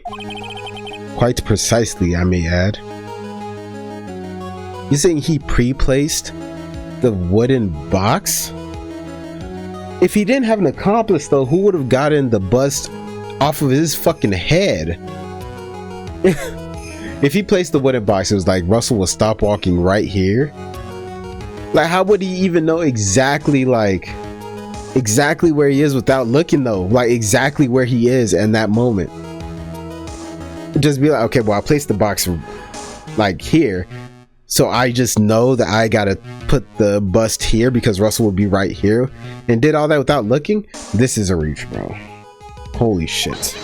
Quite precisely, I may add. You saying he pre-placed the wooden box? If he didn't have an accomplice though, who would have gotten the bust off of his fucking head? If he placed the wooden box, it was like Russell will stop walking right here. Like, how would he even know exactly where he is without looking though? Like exactly where he is in that moment. Just be like, okay, well, I placed the box like here, so I just know that I gotta put the bust here because Russell would be right here, and did all that without looking. This is a reach, bro. Holy shit.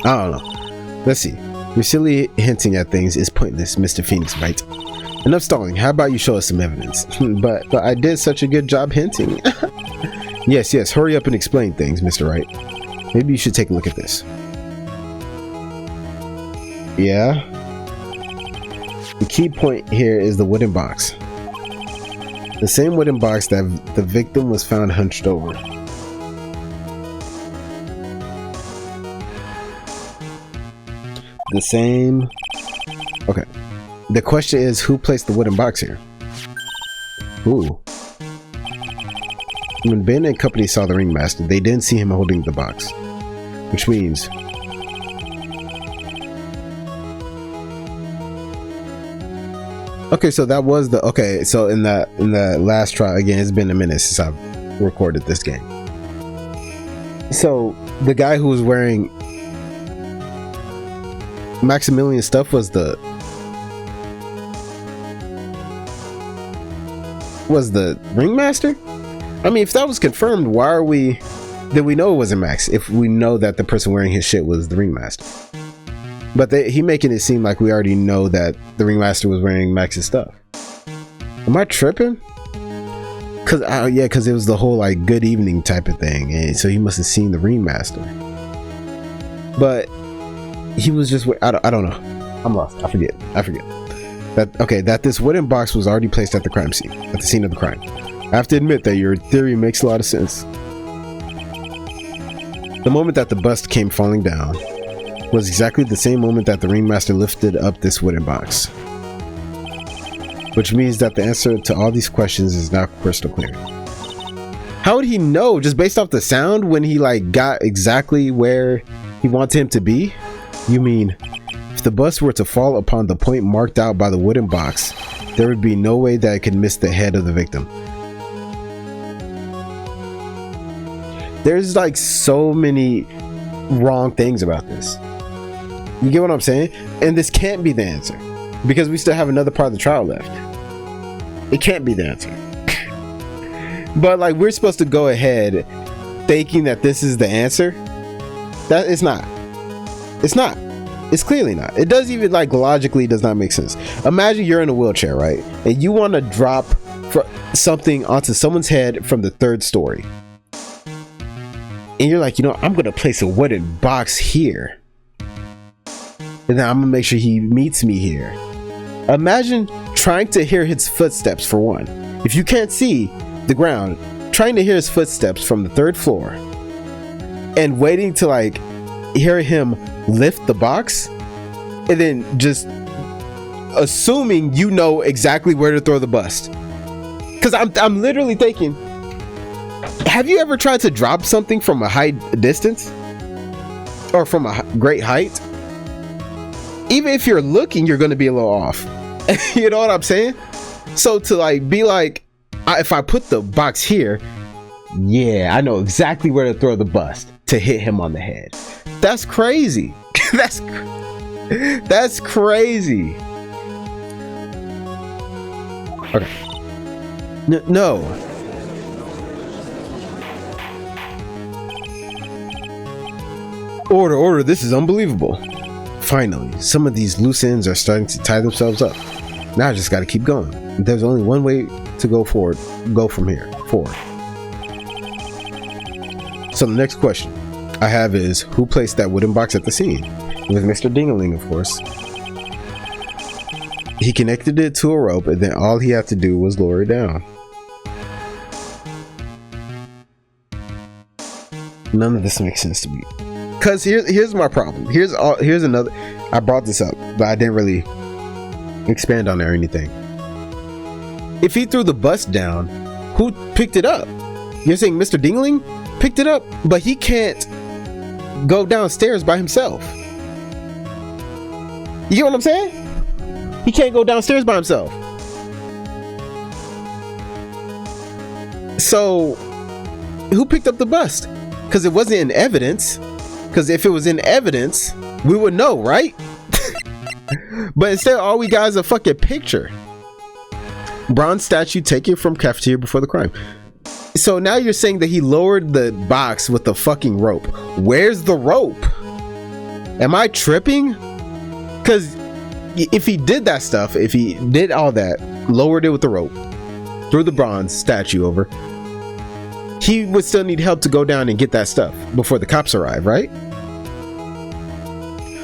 I don't know. Let's see. Your silly hinting at things is pointless, Mr. Phoenix Wright. Enough stalling. How about you show us some evidence? but I did such a good job hinting. Yes, hurry up and explain things, Mr. Wright. Maybe you should take a look at this. Yeah. The key point here is the wooden box. The same wooden box that the victim was found hunched over. The same. Okay. The question is, who placed the wooden box here? Who? When Ben and company saw the ringmaster, they didn't see him holding the box. Which means... Okay, so that was the... Okay, so in the last trial, again, it's been a minute since I've recorded this game. So, the guy who was wearing Maximilian stuff was the ringmaster? I mean, if that was confirmed, why are we... Did we know it wasn't Max if we know that the person wearing his shit was the ringmaster? But he making it seem like we already know that the ringmaster was wearing Max's stuff. Am I tripping? Cause it was the whole like good evening type of thing, and so he must have seen the ringmaster. But he was just I don't know. I'm lost. I forget. That this wooden box was already placed at the crime scene, at the scene of the crime. I have to admit that your theory makes a lot of sense. The moment that the bust came falling down was exactly the same moment that the ringmaster lifted up this wooden box. which means that the answer to all these questions is now crystal clear. How would he know just based off the sound when he like got exactly where he wants him to be? You mean if the bus were to fall upon the point marked out by the wooden box, there would be no way that it could miss the head of the victim. There's like so many wrong things about this. You get what I'm saying? And this can't be the answer because we still have another part of the trial left. It can't be the answer. But like we're supposed to go ahead thinking that this is the answer. That it's not. It's not. It's clearly not. It does even like logically does not make sense. Imagine you're in a wheelchair, right? And you want to drop something onto someone's head from the 3rd story. And you're like, you know, I'm gonna place a wooden box here. And then I'm gonna make sure he meets me here. Imagine trying to hear his footsteps for one. If you can't see the ground, trying to hear his footsteps from the 3rd floor and waiting to like hear him lift the box and then just assuming you know exactly where to throw the bust. Because I'm literally thinking, have you ever tried to drop something from a high distance or from a great height? Even if you're looking, you're going to be a little off. You know what I'm saying? So to like be like, if I put the box here, yeah, I know exactly where to throw the bust to hit him on the head. That's crazy. That's crazy. Okay. No. Order. This is unbelievable. Finally, some of these loose ends are starting to tie themselves up. Now I just got to keep going. There's only one way to go forward. Go from here forward. So the next question I have is, who placed that wooden box at the scene? It was Mr. Dingaling, of course. He connected it to a rope, and then all he had to do was lower it down. None of this makes sense to me. Cause here's my problem. Here's another. I brought this up, but I didn't really expand on it or anything. If he threw the bust down, who picked it up? You're saying Mr. Dingaling picked it up, but he can't go downstairs by himself. You get what I'm saying? He can't go downstairs by himself. So who picked up the bust? Because it wasn't in evidence. Because if it was in evidence, we would know, right? But instead, all we got is a fucking picture. Bronze statue taken from cafeteria before the crime. So now you're saying that he lowered the box with the fucking rope. Where's the rope? Am I tripping? Because if he did that stuff, if he did all that, lowered it with the rope, threw the bronze statue over, he would still need help to go down and get that stuff before the cops arrive, right?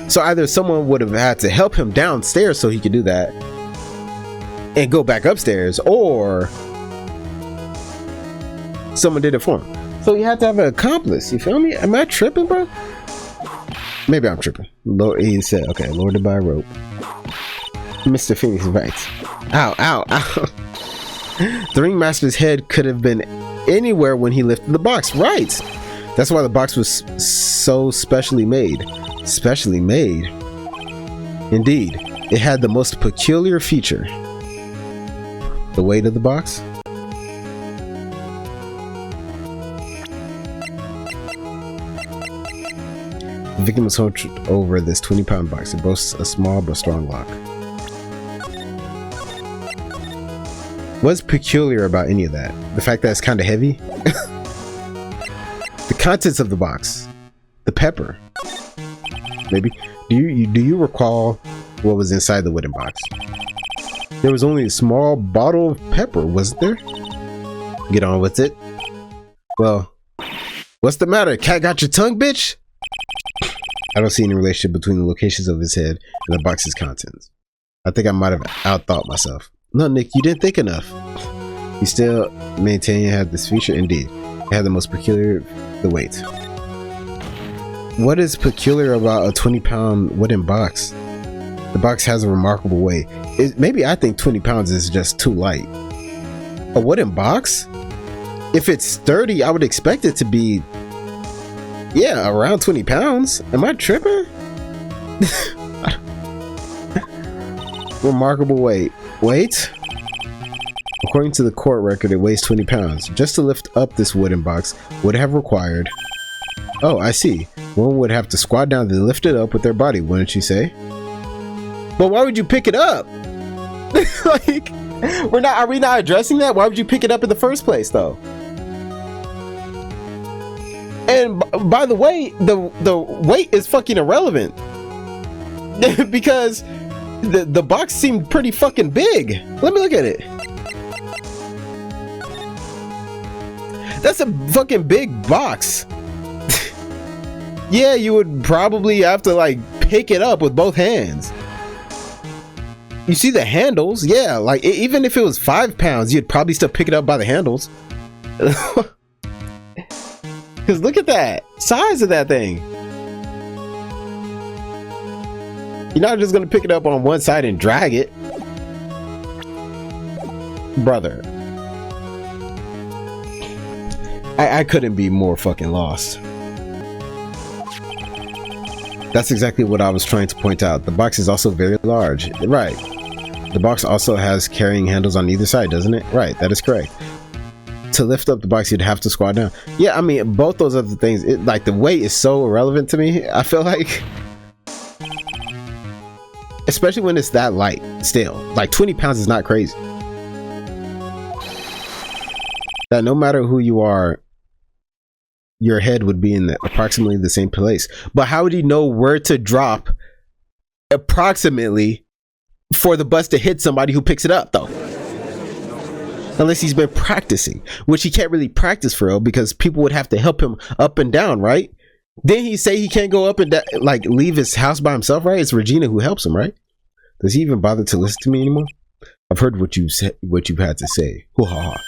So either someone would have had to help him downstairs so he could do that and go back upstairs, or someone did it for him. So you have to have an accomplice. You feel me? Am I tripping, bro? Maybe I'm tripping. He said, okay, lowered by a rope. Mr. Phoenix Wright. Ow, ow, ow. The ringmaster's head could have been anywhere when he lifted the box. Right. That's why the box was so specially made. Specially made. Indeed. It had the most peculiar feature. The weight of the box. The victim was hunched over this 20-pound box. It boasts a small but strong lock. What's peculiar about any of that? The fact that it's kind of heavy? The contents of the box. The pepper. Maybe. Do you recall what was inside the wooden box? There was only a small bottle of pepper, wasn't there? Get on with it. Well, what's the matter? Cat got your tongue, bitch? I don't see any relationship between the locations of his head and the box's contents. I think I might have outthought myself. No, Nick, you didn't think enough. You still maintain it had this feature? Indeed. It had the most peculiar, the weight. What is peculiar about a 20-pound wooden box? The box has a remarkable weight. Maybe I think 20 pounds is just too light. A wooden box? If it's sturdy, I would expect it to be, yeah, around 20 pounds. Am I tripping? Remarkable weight. Weight? According to the court record, it weighs 20 pounds. Just to lift up this wooden box would have required... Oh, I see. One would have to squat down and lift it up with their body, wouldn't you say? But why would you pick it up? Like, are we not addressing that? Why would you pick it up in the first place, though? And by the way, the weight is fucking irrelevant. Because the box seemed pretty fucking big. Let me look at it. That's a fucking big box. Yeah, you would probably have to like pick it up with both hands. You see the handles? Yeah, like even if it was 5 pounds, you'd probably still pick it up by the handles. Because look at that size of that thing. You're not just gonna pick it up on one side and drag it, brother. I couldn't be more fucking lost. That's exactly what I was trying to point out. The box is also very large. Right. The box also has carrying handles on either side, doesn't it? Right, that is correct. To lift up the box, you'd have to squat down. Yeah, I mean, both those other things, like the weight is so irrelevant to me, I feel like. Especially when it's that light still. Like 20 pounds is not crazy. That no matter who you are, your head would be in approximately the same place. But how would he know where to drop approximately for the bus to hit somebody who picks it up, though? Unless he's been practicing, which he can't really practice for real because people would have to help him up and down, right? Didn't he say he can't go up and like leave his house by himself, right? It's Regina who helps him, right? Does he even bother to listen to me anymore? I've heard what you've had to say. Hoo-ha-ha.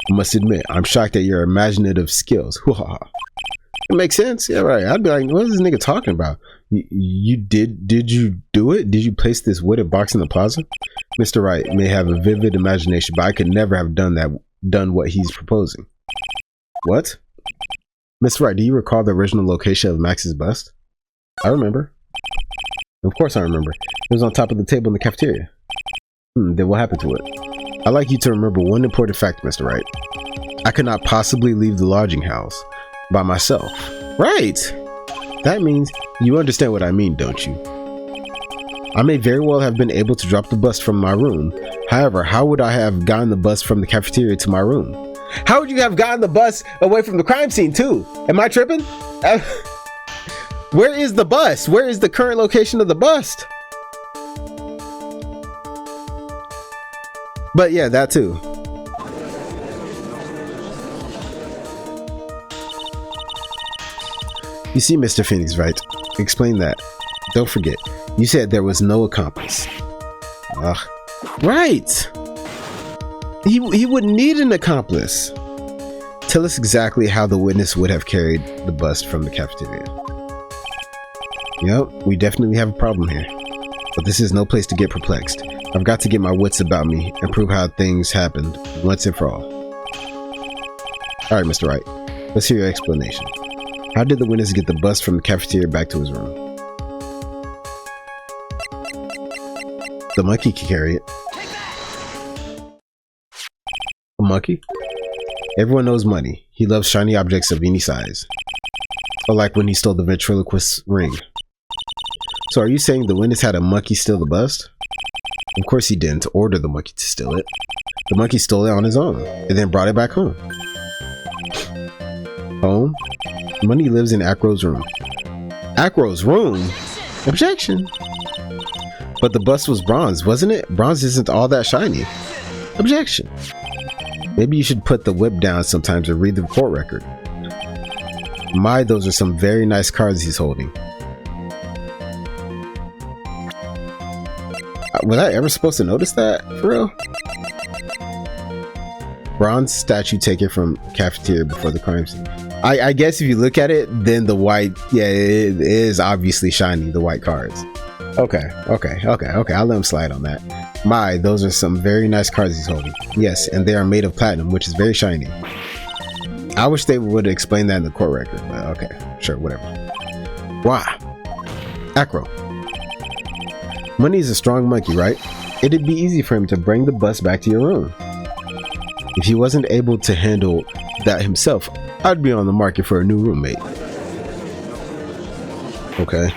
I must admit, I'm shocked at your imaginative skills. It makes sense. Yeah, right. I'd be like, what is this nigga talking about? Did you do it? Did you place this wooden box in the plaza? Mr. Wright may have a vivid imagination, but I could never have done what he's proposing. What? Mr. Wright, do you recall the original location of Max's bust? I remember. Of course I remember. It was on top of the table in the cafeteria. Then what happened to it? I'd like you to remember one important fact, Mr. Wright. I could not possibly leave the lodging house by myself. Right. That means you understand what I mean, don't you? I may very well have been able to drop the bus from my room. However, how would I have gotten the bus from the cafeteria to my room? How would you have gotten the bus away from the crime scene too? Am I tripping? Where is the bus? Where is the current location of the bust? But yeah, that too. You see, Mr. Phoenix Wright, explain that. Don't forget, you said there was no accomplice. Ugh. Right. He wouldn't need an accomplice. Tell us exactly how the witness would have carried the bust from the cafeteria. Yep, we definitely have a problem here. But this is no place to get perplexed. I've got to get my wits about me and prove how things happened once and for all. Alright, Mr. Wright, let's hear your explanation. How did the witness get the bus from the cafeteria back to his room? The monkey can carry it. A monkey? Everyone knows money. He loves shiny objects of any size. Or like when he stole the ventriloquist's ring. So are you saying the witness had a monkey steal the bust? Of course he didn't order the monkey to steal it. The monkey stole it on his own and then brought it back home. Home? Money lives in Acro's room. Acro's room? Objection. But the bust was bronze, wasn't it? Bronze isn't all that shiny. Objection. Maybe you should put the whip down sometimes and read the court record. My, those are some very nice cards he's holding. Was I ever supposed to notice that? For real? Bronze statue taken from cafeteria before the crime scene. I guess if you look at it, then the white, yeah, it is obviously shiny, the white cards. Okay, I'll let him slide on that. My, those are some very nice cards he's holding. Yes, and they are made of platinum, which is very shiny. I wish they would explain that in the court record, but okay, sure, whatever. Wow. Acro. Money is a strong monkey, right? It'd be easy for him to bring the bus back to your room. If he wasn't able to handle that himself, I'd be on the market for a new roommate. Okay.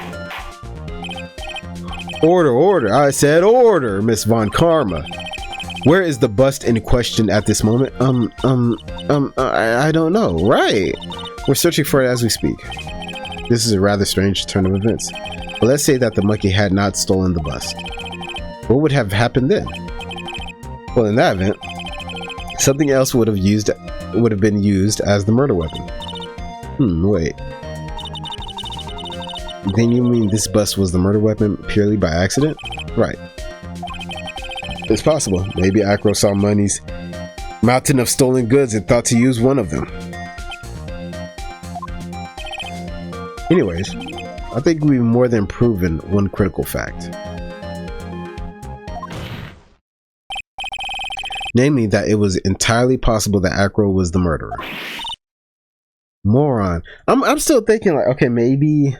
Order. I said order, Miss Von Karma. Where is the bust in question at this moment? I don't know. Right. We're searching for it as we speak. This is a rather strange turn of events. But let's say that the monkey had not stolen the bust. What would have happened then? Well, in that event, something else would have been used as the murder weapon. Wait. Then you mean this bust was the murder weapon purely by accident? Right. It's possible. Maybe Acro saw Money's mountain of stolen goods and thought to use one of them. Anyways, I think we've more than proven one critical fact. Namely, that it was entirely possible that Acro was the murderer. Moron. I'm still thinking like, okay, maybe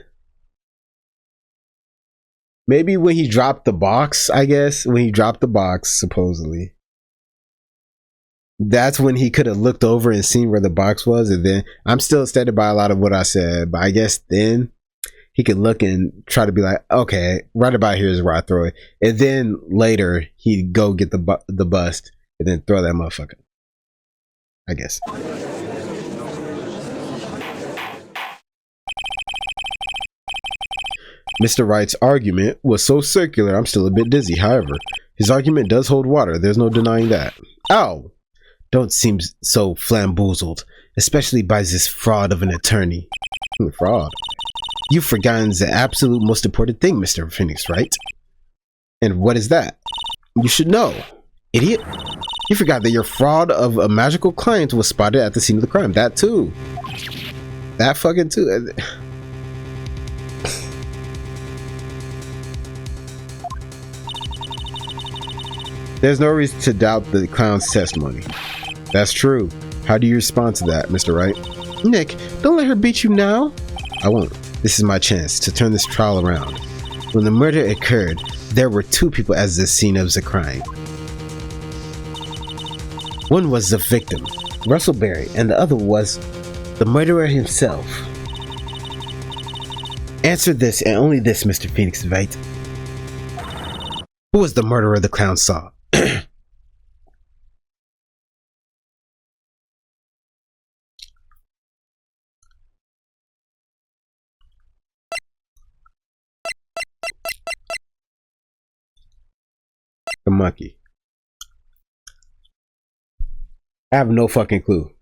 when he dropped the box, I guess, when he dropped the box, supposedly, that's when he could have looked over and seen where the box was. And then I'm still standing by a lot of what I said, but I guess then he could look and try to be like, okay, right about here is where I throw it. And then later he'd go get the bust and then throw that motherfucker, I guess. Mr. Wright's argument was so circular, I'm still a bit dizzy. However, his argument does hold water. There's no denying that. Ow! Don't seem so flamboozled, especially by this fraud of an attorney. Fraud? You've forgotten the absolute most important thing, Mr. Phoenix Wright. And what is that? You should know. Idiot. You forgot that your fraud of a magical client was spotted at the scene of the crime. That too. That fucking too. There's no reason to doubt the clown's testimony. That's true. How do you respond to that, Mr. Wright? Nick, don't let her beat you now. I won't. This is my chance to turn this trial around. When the murder occurred, there were two people at the scene of the crime. One was the victim, Russell Berry, and the other was the murderer himself. Answer this and only this, Mr. Phoenix Wright. Who was the murderer the clown saw? The monkey. I have no fucking clue.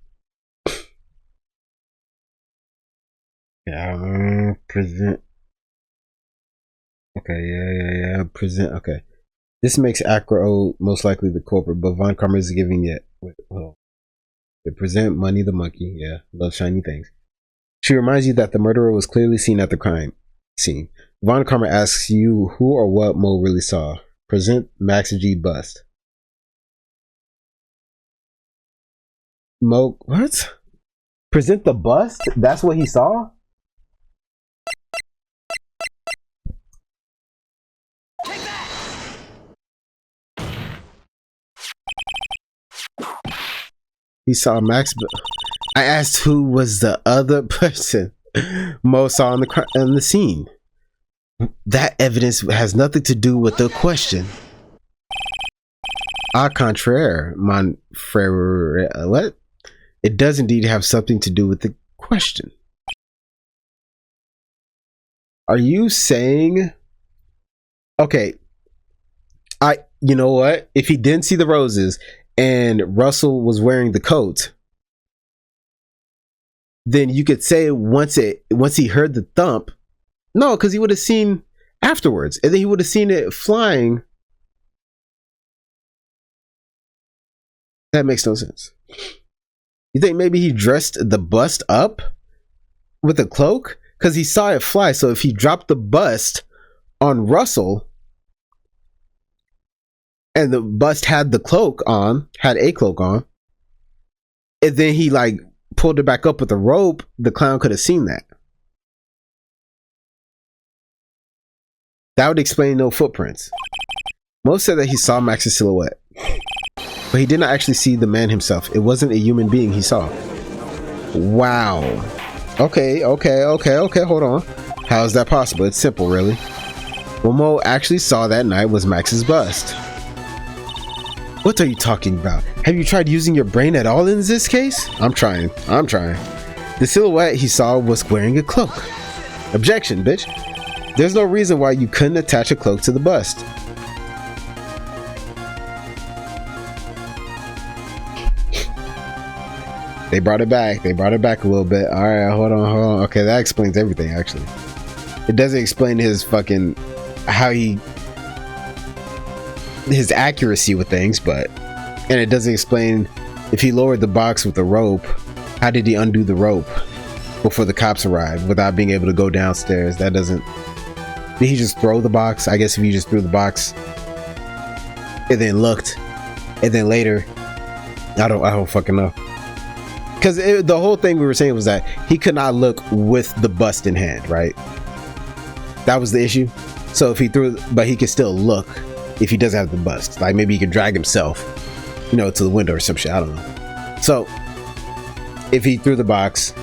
Yeah, present. Okay, yeah. Present. Okay. This makes Acro most likely the culprit, but Von Karma is giving it. They present Money the monkey. Yeah, love shiny things. She reminds you that the murderer was clearly seen at the crime scene. Von Karma asks you who or what Mo really saw. Present Max G bust. Mo, what? Present the bust? That's what he saw? He saw Max. I asked who was the other person Mo saw on the scene. That evidence has nothing to do with the question. Au contraire, mon frere. What? It does indeed have something to do with the question. Are you saying? Okay. You know what? If he didn't see the roses and Russell was wearing the coat, then you could say once he heard the thump, no, because he would have seen afterwards, and then he would have seen it flying. That makes no sense. You think maybe he dressed the bust up with a cloak? Because he saw it fly. So if he dropped the bust on Russell and the bust had the cloak on, had a cloak on, and then he like pulled it back up with a rope, the clown could have seen that. That would explain no footprints. Mo said that he saw Max's silhouette, but he did not actually see the man himself. It wasn't a human being he saw. Wow. Okay, hold on. How is that possible? It's simple, really. What Mo actually saw that night was Max's bust. What are you talking about? Have you tried using your brain at all in this case? I'm trying. The silhouette he saw was wearing a cloak. Objection, bitch. There's no reason why you couldn't attach a cloak to the bust. They brought it back a little bit. All right, hold on. Okay, that explains everything, actually. It doesn't explain his fucking his accuracy with things, and it doesn't explain if he lowered the box with the rope, how did he undo the rope before the cops arrived without being able to go downstairs? That doesn't. Did he just throw the box? I guess if he just threw the box and then looked, and then later, I don't fucking know. Because the whole thing we were saying was that he could not look with the bust in hand, right? That was the issue. So if he threw, but he could still look if he doesn't have the bust. Like maybe he could drag himself, to the window or some shit. I don't know. So if he threw the box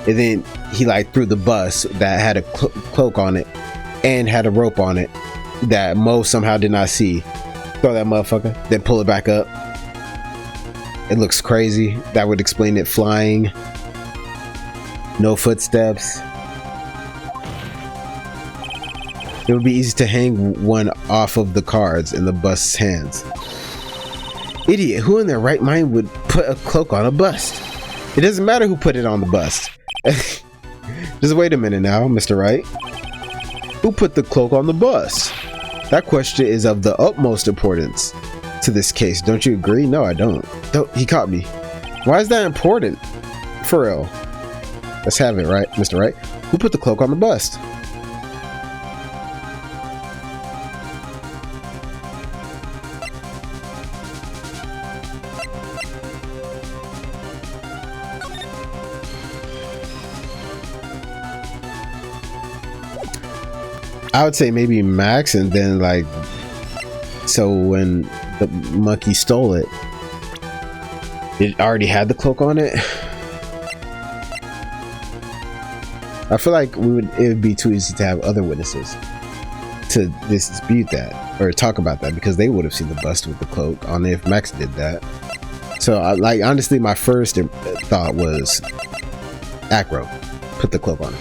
and then he like threw the bust that had a cloak on it and had a rope on it that Mo somehow did not see, throw that motherfucker, then pull it back up. It looks crazy. That would explain it flying. No footsteps. It would be easy to hang one off of the cards in the bust's hands. Idiot, who in their right mind would put a cloak on a bust? It doesn't matter who put it on the bust. Just wait a minute now, Mr. Wright. Who put the cloak on the bust? That question is of the utmost importance to this case. Don't you agree? No, I don't. He caught me. Why is that important? For real. Let's have it, right, Mr. Wright? Who put the cloak on the bust? I would say maybe Max, and then like, so when the monkey stole it, it already had the cloak on it. I feel like it would be too easy to have other witnesses to dispute that or talk about that, because they would have seen the bust with the cloak on it if Max did that. So honestly, my first thought was Acro put the cloak on it.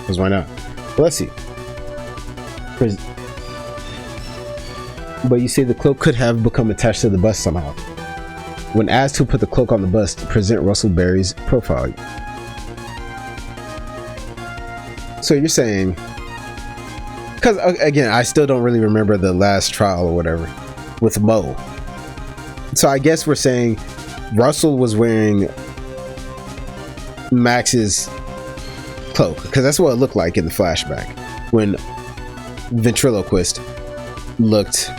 Because why not? But let's see. But you say the cloak could have become attached to the bust somehow. When asked who put the cloak on the bust, present Russell Berry's profile. So you're saying, because again, I still don't really remember the last trial or whatever with Mo. So I guess we're saying Russell was wearing Max's cloak, because that's what it looked like in the flashback when ventriloquist looked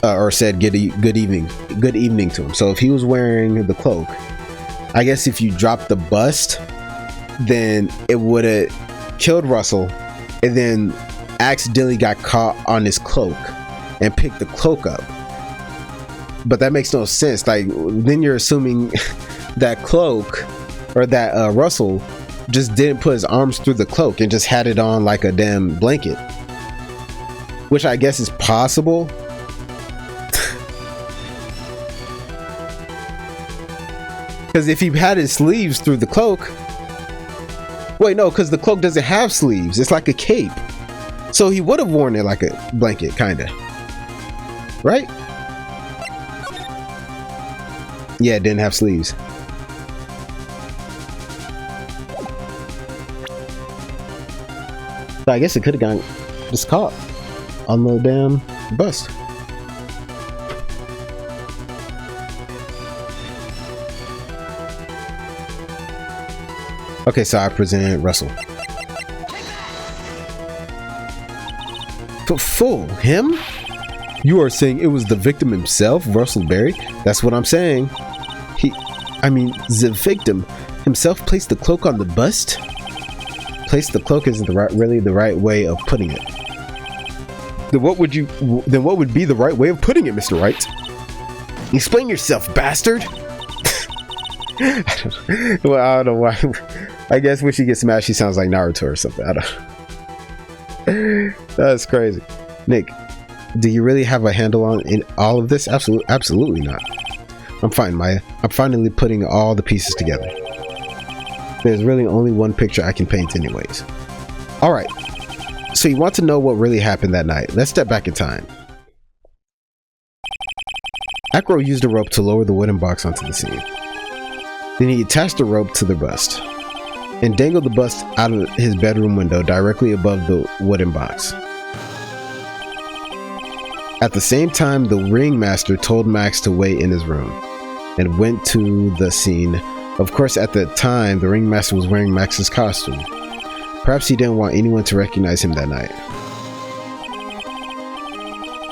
or said good evening to him. So if he was wearing the cloak, I guess if you dropped the bust, then it would have killed Russell, and then accidentally got caught on his cloak and picked the cloak up. But that makes no sense. Like, then you're assuming that cloak, or that Russell just didn't put his arms through the cloak and just had it on like a damn blanket, which I guess is possible. Because if he had his sleeves through the cloak, wait, no, because the cloak doesn't have sleeves, it's like a cape, so he would have worn it like a blanket, kinda, right? Yeah, it didn't have sleeves. So I guess it could have gotten just caught on the damn bust. Okay, so I present Russell. Fool, him? You are saying it was the victim himself, Russell Berry? That's what I'm saying. The victim himself placed the cloak on the bust? Placed the cloak isn't really the right way of putting it. Then what would be the right way of putting it, Mr. Wright? Explain yourself, bastard! Well, I don't know why. I guess when she gets mad, she sounds like Naruto or something. I don't. That's crazy. Nick, do you really have a handle on all of this? Absolutely not. I'm fine, Maya. I'm finally putting all the pieces together. There's really only one picture I can paint anyways. Alright, so you want to know what really happened that night. Let's step back in time. Acro used a rope to lower the wooden box onto the scene. Then he attached the rope to the bust and dangled the bust out of his bedroom window directly above the wooden box. At the same time, the ringmaster told Max to wait in his room and went to the scene. Of course, at the time, the ringmaster was wearing Max's costume. Perhaps he didn't want anyone to recognize him that night.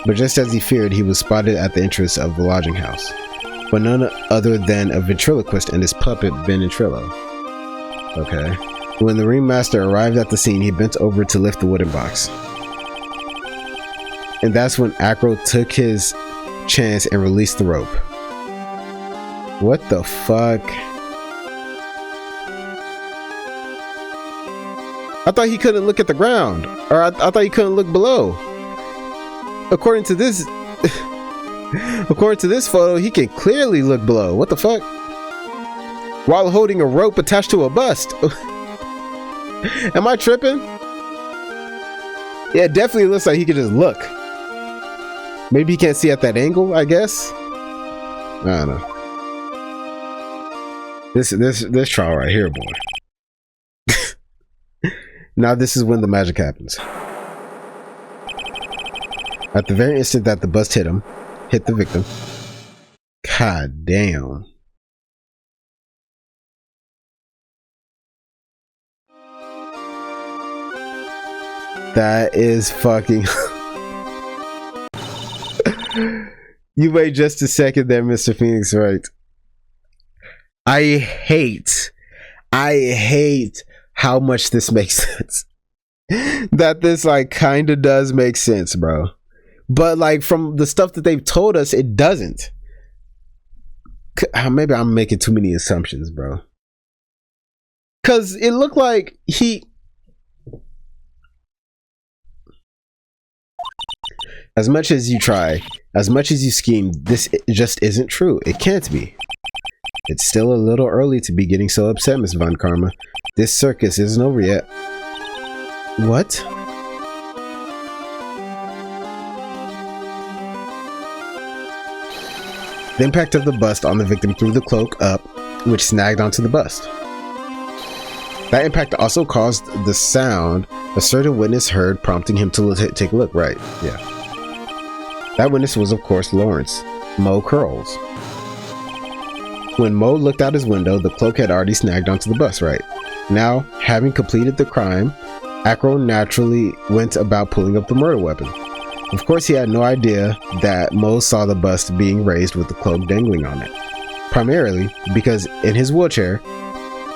But just as he feared, he was spotted at the entrance of the lodging house, but none other than a ventriloquist and his puppet Ben and Trillo. Okay. When the ringmaster arrived at the scene, he bent over to lift the wooden box. And that's when Acro took his chance and released the rope. What the fuck? I thought he couldn't look at the ground. Or I thought he couldn't look below. According to this photo, he can clearly look below. What the fuck? While holding a rope attached to a bust. Am I tripping? Yeah, it definitely looks like he could just look. Maybe he can't see at that angle, I guess. I don't know. This trial right here, boy. Now this is when the magic happens. At the very instant that the bust hit the victim. God damn. That is fucking... You wait just a second there, Mr. Phoenix Wright. I hate how much this makes sense. That this like kind of does make sense, bro. But like from the stuff that they've told us, it doesn't. Maybe I'm making too many assumptions, bro. Cause it looked like he... As much as you try, as much as you scheme, this just isn't true. It can't be. It's still a little early to be getting so upset, Miss Von Karma. This circus isn't over yet. What? The impact of the bust on the victim threw the cloak up, which snagged onto the bust. That impact also caused the sound a certain witness heard, prompting him to take a look. Right, yeah. That witness was, of course, Lawrence, Mo Curls. When Mo looked out his window, the cloak had already snagged onto the bust, right? Now, having completed the crime, Acro naturally went about pulling up the murder weapon. Of course, he had no idea that Mo saw the bust being raised with the cloak dangling on it. Primarily because in his wheelchair,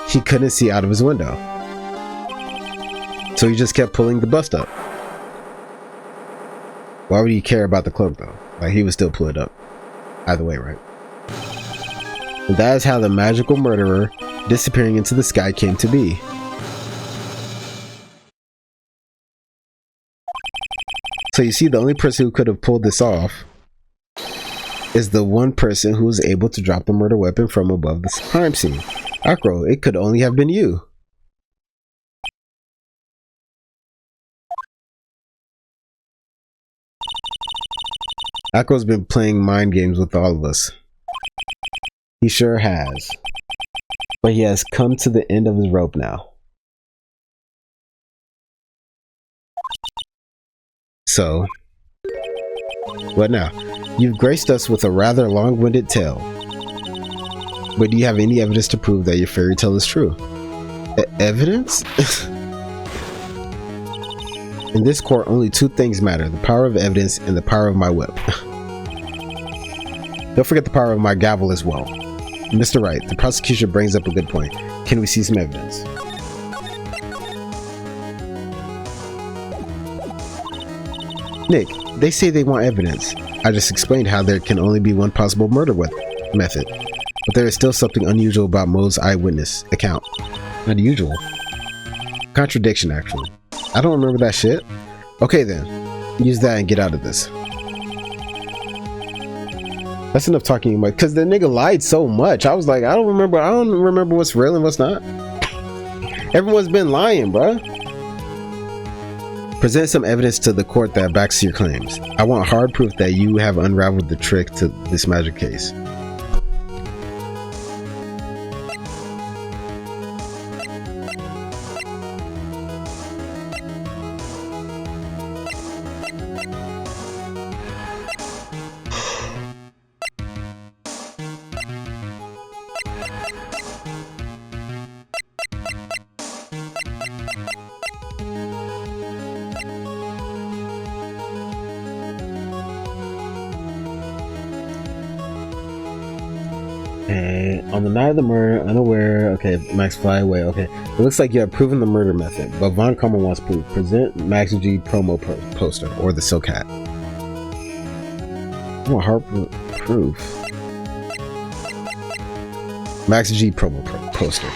he couldn't see out of his window. So he just kept pulling the bust up. Why would he care about the cloak though? Like he would still pull it up. Either way, right? And that is how the magical murderer disappearing into the sky came to be. So you see, the only person who could have pulled this off is the one person who was able to drop the murder weapon from above the crime scene. Acro, it could only have been you. Acro's been playing mind games with all of us. He sure has. But he has come to the end of his rope now. So, what now? You've graced us with a rather long-winded tale. But do you have any evidence to prove that your fairy tale is true? Evidence? In this court, only two things matter: the power of evidence and the power of my whip. Don't forget the power of my gavel as well. Mr. Wright, the prosecution brings up a good point. Can we see some evidence? Nick, they say they want evidence. I just explained how there can only be one possible murder method. But there is still something unusual about Mo's eyewitness account. Unusual? Contradiction, actually. I don't remember that shit. Okay then, use that and get out of this. That's enough talking about, because the nigga lied so much. I was like, I don't remember what's real and what's not. Everyone's been lying, bruh. Present some evidence to the court that backs your claims. I want hard proof that you have unraveled the trick to this magic case. On the night of the murder, unaware. Okay, Max, fly away. Okay, it looks like you have proven the murder method, but Von Karma wants proof. Present Max G promo poster or the Silk Hat. I want hard proof. Max G promo poster.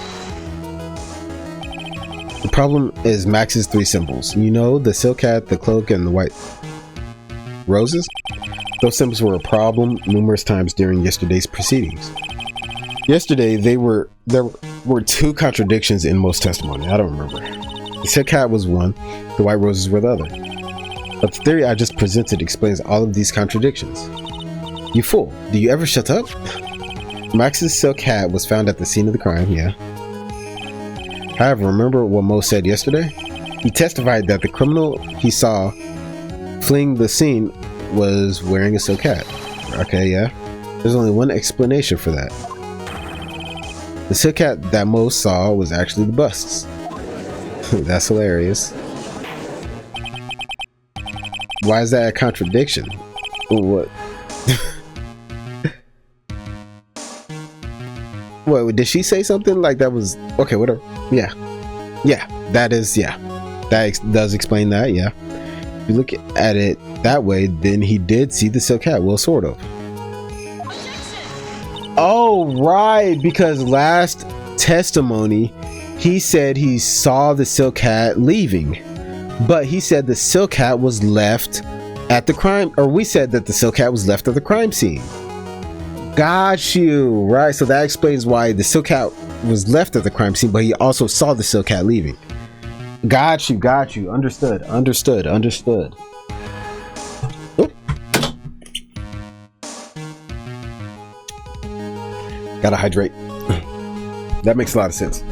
The problem is Max's three symbols. You know, the Silk Hat, the cloak, and the white roses. Those symbols were a problem numerous times during yesterday's proceedings. Yesterday, there were two contradictions in Mo's testimony. I don't remember. The Silk Hat was one, the white roses were the other. But the theory I just presented explains all of these contradictions. You fool, do you ever shut up? Max's Silk Hat was found at the scene of the crime, yeah. However, remember what Mo said yesterday? He testified that the criminal he saw fleeing the scene was wearing a Silk Hat. Okay, yeah. There's only one explanation for that. The Silk Hat that Mo saw was actually the bust's. That's hilarious. Why is that a contradiction? What? What, did she say something like that was... Okay, whatever. Yeah. Yeah, that is... Yeah. That does explain that, yeah. If you look at it that way, then he did see the Silk Hat. Well, sort of. Oh, right, because last testimony he said he saw the Silk Hat leaving, but he said the Silk Hat was left at the crime, or we said that the Silk Hat was left at the crime scene. Got you, right? So that explains why the Silk Hat was left at the crime scene, but he also saw the Silk Hat leaving. Got you, understood. Gotta hydrate. That makes a lot of sense.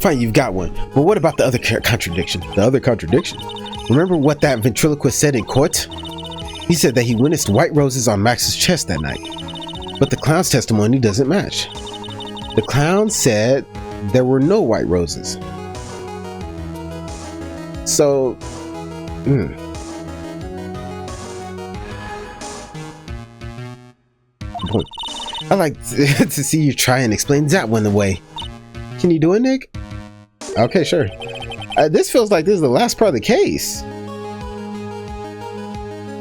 Fine, you've got one. But what about the other contradiction? The other contradiction? Remember what that ventriloquist said in court? He said that he witnessed white roses on Max's chest that night. But the clown's testimony doesn't match. The clown said there were no white roses. So... I like to see you try and explain that one away. Can you do it, Nick? Okay, sure. This feels like this is the last part of the case.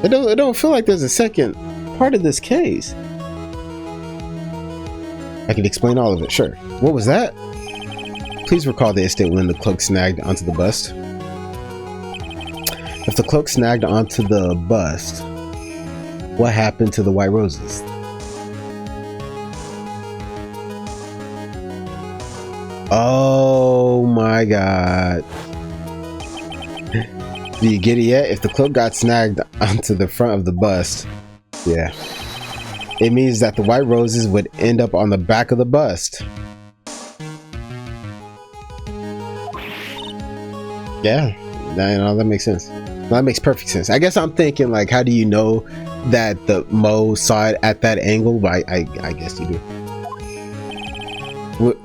It don't feel like there's a second part of this case. I can explain all of it, sure. What was that? Please recall the instant when the cloak snagged onto the bust. If the cloak snagged onto the bust, what happened to the white roses? Oh my god. Do you get it yet? If the cloak got snagged onto the front of the bust, yeah, it means that the white roses would end up on the back of the bust. Yeah, that makes sense. That makes perfect sense. I guess I'm thinking, like, how do you know that the Mo saw it at that angle, but I guess you do.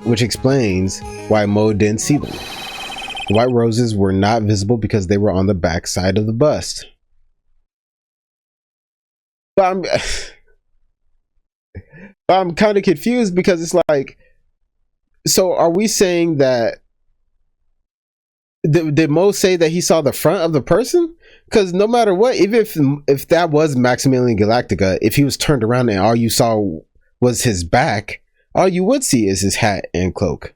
Which explains why Mo didn't see them. The white roses were not visible because they were on the back side of the bust. But I'm kind of confused because it's like, so are we saying that did Mo say that he saw the front of the person? Because no matter what, even if that was Maximilian Galactica, if he was turned around and all you saw was his back, all you would see is his hat and cloak.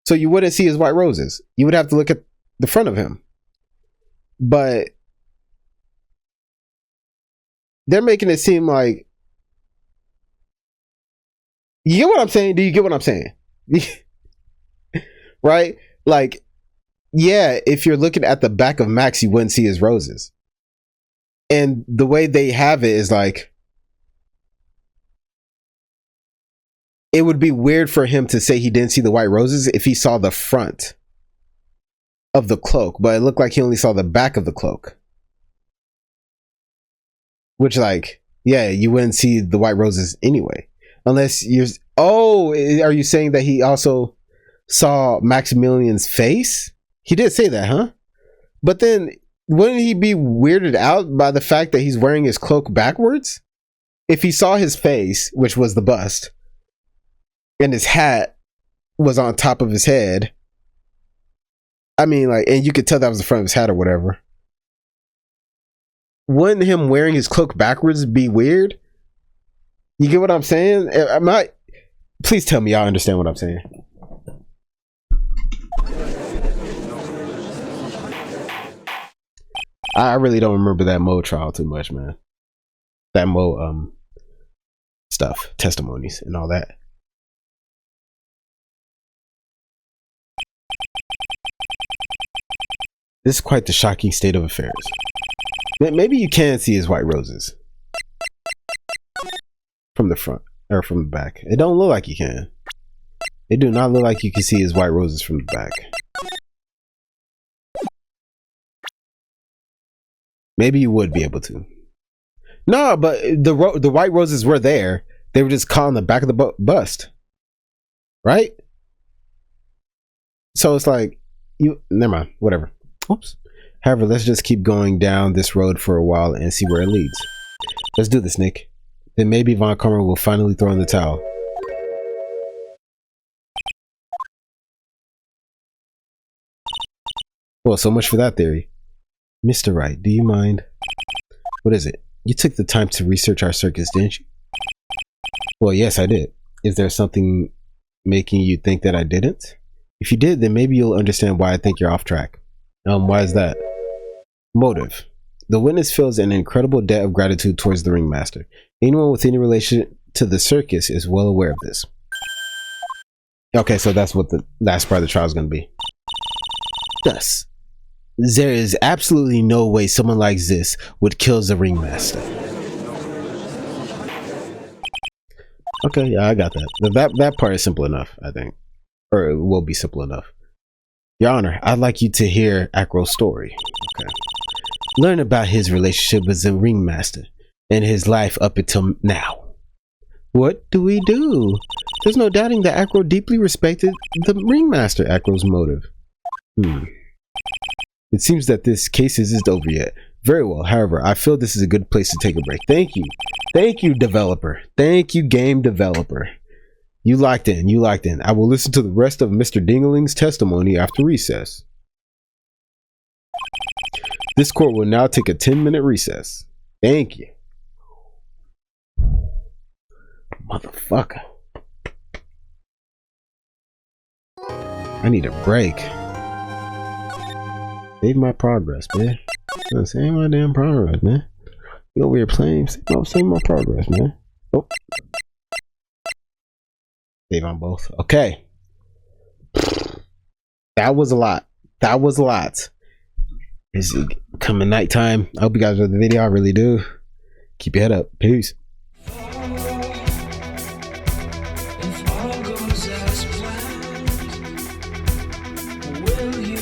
So you wouldn't see his white roses. You would have to look at the front of him. But they're making it seem like, you get what I'm saying? Do you get what I'm saying? Right? Like, yeah, if you're looking at the back of Max, you wouldn't see his roses. And the way they have it is like, it would be weird for him to say he didn't see the white roses if he saw the front of the cloak, but it looked like he only saw the back of the cloak. Which, like, yeah, you wouldn't see the white roses anyway. Unless you're... Oh, are you saying that he also saw Maximilian's face? He did say that, huh? But then, wouldn't he be weirded out by the fact that he's wearing his cloak backwards? If he saw his face, which was the bust, and his hat was on top of his head, I mean, like, and you could tell that was the front of his hat or whatever. Wouldn't him wearing his cloak backwards be weird? You get what I'm saying? Please tell me y'all understand what I'm saying. I really don't remember that Mo trial too much, man. That Mo stuff, testimonies and all that. This is quite the shocking state of affairs. Maybe you can see his white roses from the front or from the back. It don't look like you can. It do not look like you can see his white roses from the back. Maybe you would be able to. No, but the white roses were there. They were just caught on the back of the bust, right? So it's like, never mind, whatever. Oops. However, let's just keep going down this road for a while and see where it leads. Let's do this, Nick. Then maybe Von Karma will finally throw in the towel. Well, so much for that theory. Mr. Wright, do you mind? What is it? You took the time to research our circus, didn't you? Well, yes, I did. Is there something making you think that I didn't? If you did, then maybe you'll understand why I think you're off track. Why is that? Motive. The witness feels an incredible debt of gratitude towards the ringmaster. Anyone with any relation to the circus is well aware of this. Okay, so that's what the last part of the trial is going to be. Thus, there is absolutely no way someone like this would kill the ringmaster. Okay, yeah, I got that. That part is simple enough, I think. Or it will be simple enough. Your Honor, I'd like you to hear Acro's story. Okay. Learn about his relationship with the ringmaster and his life up until now. What do we do? There's no doubting that Acro deeply respected the ringmaster. Acro's motive. It seems that this case isn't over yet. Very well. However, I feel this is a good place to take a break. Thank you. Thank you, developer. Thank you, game developer. You locked in. You locked in. I will listen to the rest of Mr. Dingling's testimony after recess. This court will now take a 10-minute recess. Thank you. Motherfucker. I need a break. Save my progress, man. Save my damn progress, man. You over here playing? Save my progress, man. Oh. Save on both. Okay. That was a lot. That was a lot. It's coming nighttime. I hope you guys enjoyed the video. I really do. Keep your head up. Peace. If all goes as planned, will you